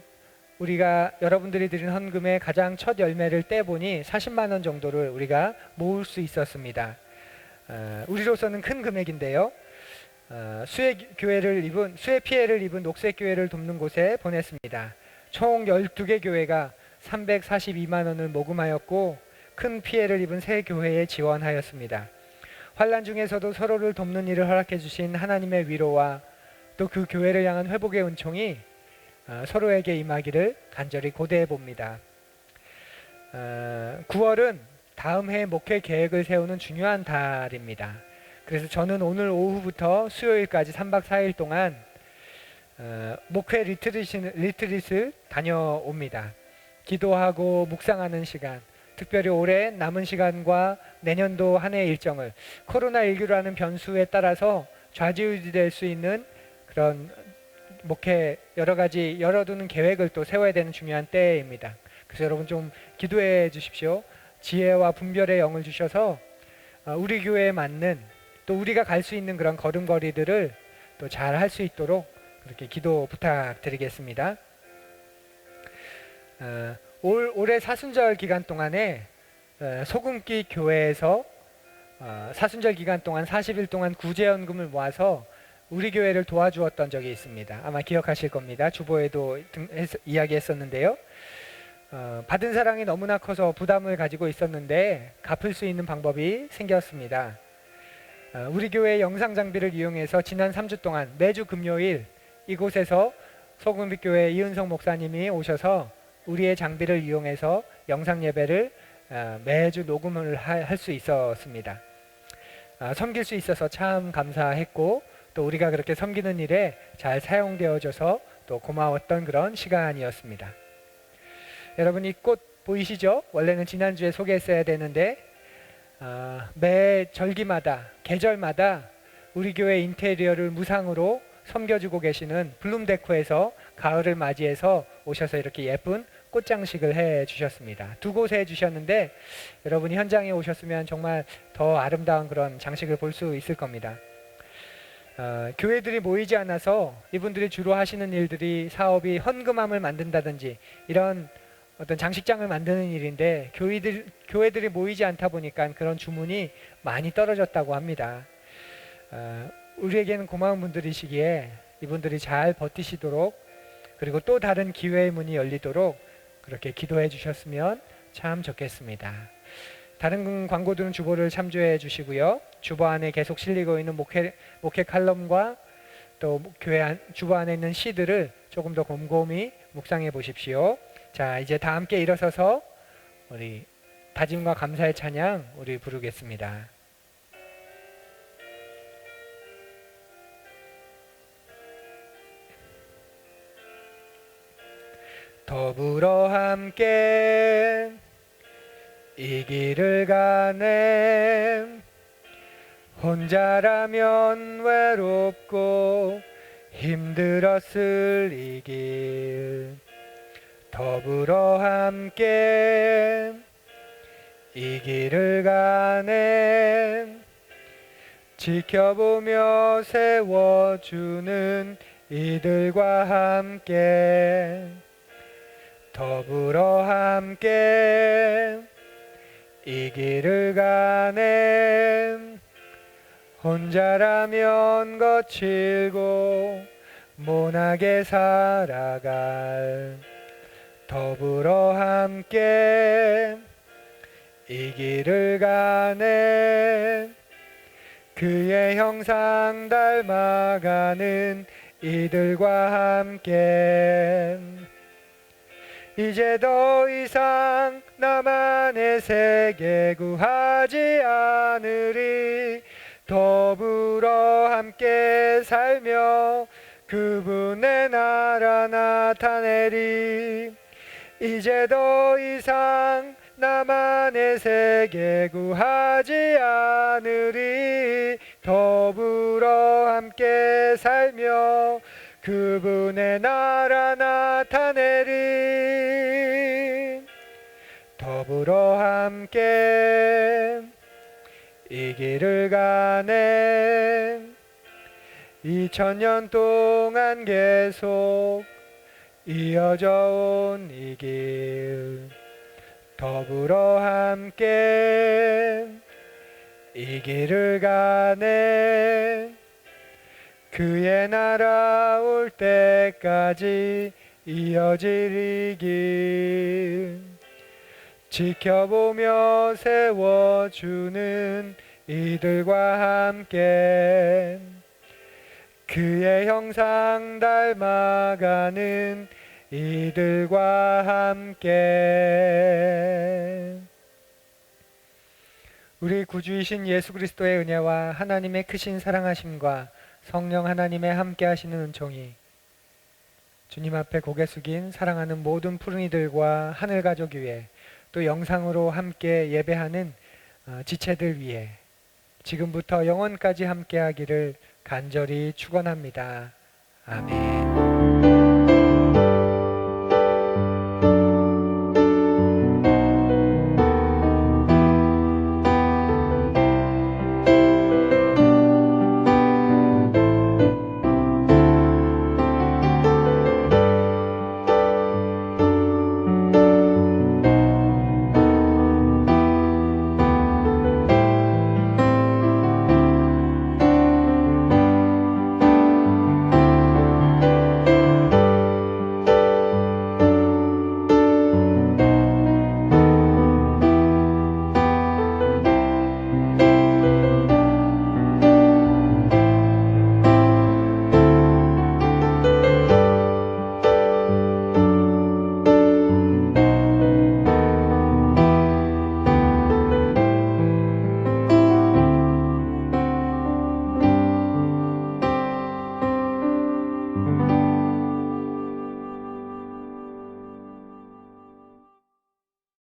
우리가 여러분들이 드린 헌금의 가장 첫 열매를 떼보니 40만 원 정도를 우리가 모을 수 있었습니다. 우리로서는 큰 금액인데요. 수해 피해를 입은 녹색교회를 돕는 곳에 보냈습니다. 총 12개 교회가 342만 원을 모금하였고 큰 피해를 입은 세 교회에 지원하였습니다. 환난 중에서도 서로를 돕는 일을 허락해 주신 하나님의 위로와 또 그 교회를 향한 회복의 은총이 서로에게 임하기를 간절히 고대해 봅니다. 9월은 다음 해 목회 계획을 세우는 중요한 달입니다. 그래서 저는 오늘 오후부터 수요일까지 3박 4일 동안 목회 리트릿을 다녀옵니다. 기도하고 묵상하는 시간, 특별히 올해 남은 시간과 내년도 한 해 일정을 코로나19라는 변수에 따라서 좌지우지될 수 있는 그런 목회 여러 가지 열어두는 계획을 또 세워야 되는 중요한 때입니다. 그래서 여러분 좀 기도해 주십시오. 지혜와 분별의 영을 주셔서 우리 교회에 맞는 또 우리가 갈 수 있는 그런 걸음걸이들을 또 잘 할 수 있도록 그렇게 기도 부탁드리겠습니다. 올해 사순절 기간 동안에 소금기 교회에서 사순절 기간 동안 40일 동안 구제연금을 모아서 우리 교회를 도와주었던 적이 있습니다. 아마 기억하실 겁니다. 주보에도 이야기했었는데요. 받은 사랑이 너무나 커서 부담을 가지고 있었는데 갚을 수 있는 방법이 생겼습니다. 우리 교회 영상 장비를 이용해서 지난 3주 동안 매주 금요일 이곳에서 소금빛교회 이은성 목사님이 오셔서 우리의 장비를 이용해서 영상 예배를 매주 녹음을 할 수 있었습니다. 섬길 수 있어서 참 감사했고 또 우리가 그렇게 섬기는 일에 잘 사용되어져서 또 고마웠던 그런 시간이었습니다. 여러분 이 꽃 보이시죠? 원래는 지난주에 소개했어야 되는데 매 절기마다 계절마다 우리 교회 인테리어를 무상으로 섬겨주고 계시는 블룸데코에서 가을을 맞이해서 오셔서 이렇게 예쁜 꽃장식을 해 주셨습니다. 두 곳에 해 주셨는데 여러분이 현장에 오셨으면 정말 더 아름다운 그런 장식을 볼 수 있을 겁니다. 교회들이 모이지 않아서 이분들이 주로 하시는 일들이 사업이 헌금함을 만든다든지 이런 어떤 장식장을 만드는 일인데 교회들이 모이지 않다 보니까 그런 주문이 많이 떨어졌다고 합니다. 우리에게는 고마운 분들이시기에 이분들이 잘 버티시도록 그리고 또 다른 기회의 문이 열리도록 그렇게 기도해 주셨으면 참 좋겠습니다. 다른 광고들은 주보를 참조해 주시고요. 주보 안에 계속 실리고 있는 목회 칼럼과 또 주보 안에 있는 시들을 조금 더 곰곰이 묵상해 보십시오. 자, 이제 다 함께 일어서서 우리 다짐과 감사의 찬양 우리 부르겠습니다. 더불어 함께 이 길을 가네. 혼자라면 외롭고 힘들었을 이 길. 더불어 함께 이 길을 가네. 지켜보며 세워주는 이들과 함께. 더불어 함께 이 길을 가네. 혼자라면 거칠고 모나게 살아갈. 더불어 함께 이 길을 가네. 그의 형상 닮아가는 이들과 함께. 이제 더 이상 나만의 세계 구하지 않으리. 더불어 함께 살며 그분의 나라 나타내리. 이제 더 이상 나만의 세계 구하지 않으리. 더불어 함께 살며 그분의 나라 나타내리. 더불어 함께 이 길을 가네. 2000년 동안 계속 이어져 온 이 길. 더불어 함께 이 길을 가네. 그의 나라 올 때까지 이어질 이 길. 지켜보며 세워주는 이들과 함께. 그의 형상 닮아가는 이들과 함께. 우리 구주이신 예수 그리스도의 은혜와 하나님의 크신 사랑하심과 성령 하나님의 함께 하시는 은총이 주님 앞에 고개 숙인 사랑하는 모든 푸른이들과 하늘 가족 위에 또 영상으로 함께 예배하는 지체들 위에 지금부터 영원까지 함께 하기를 간절히 축원합니다. 아멘.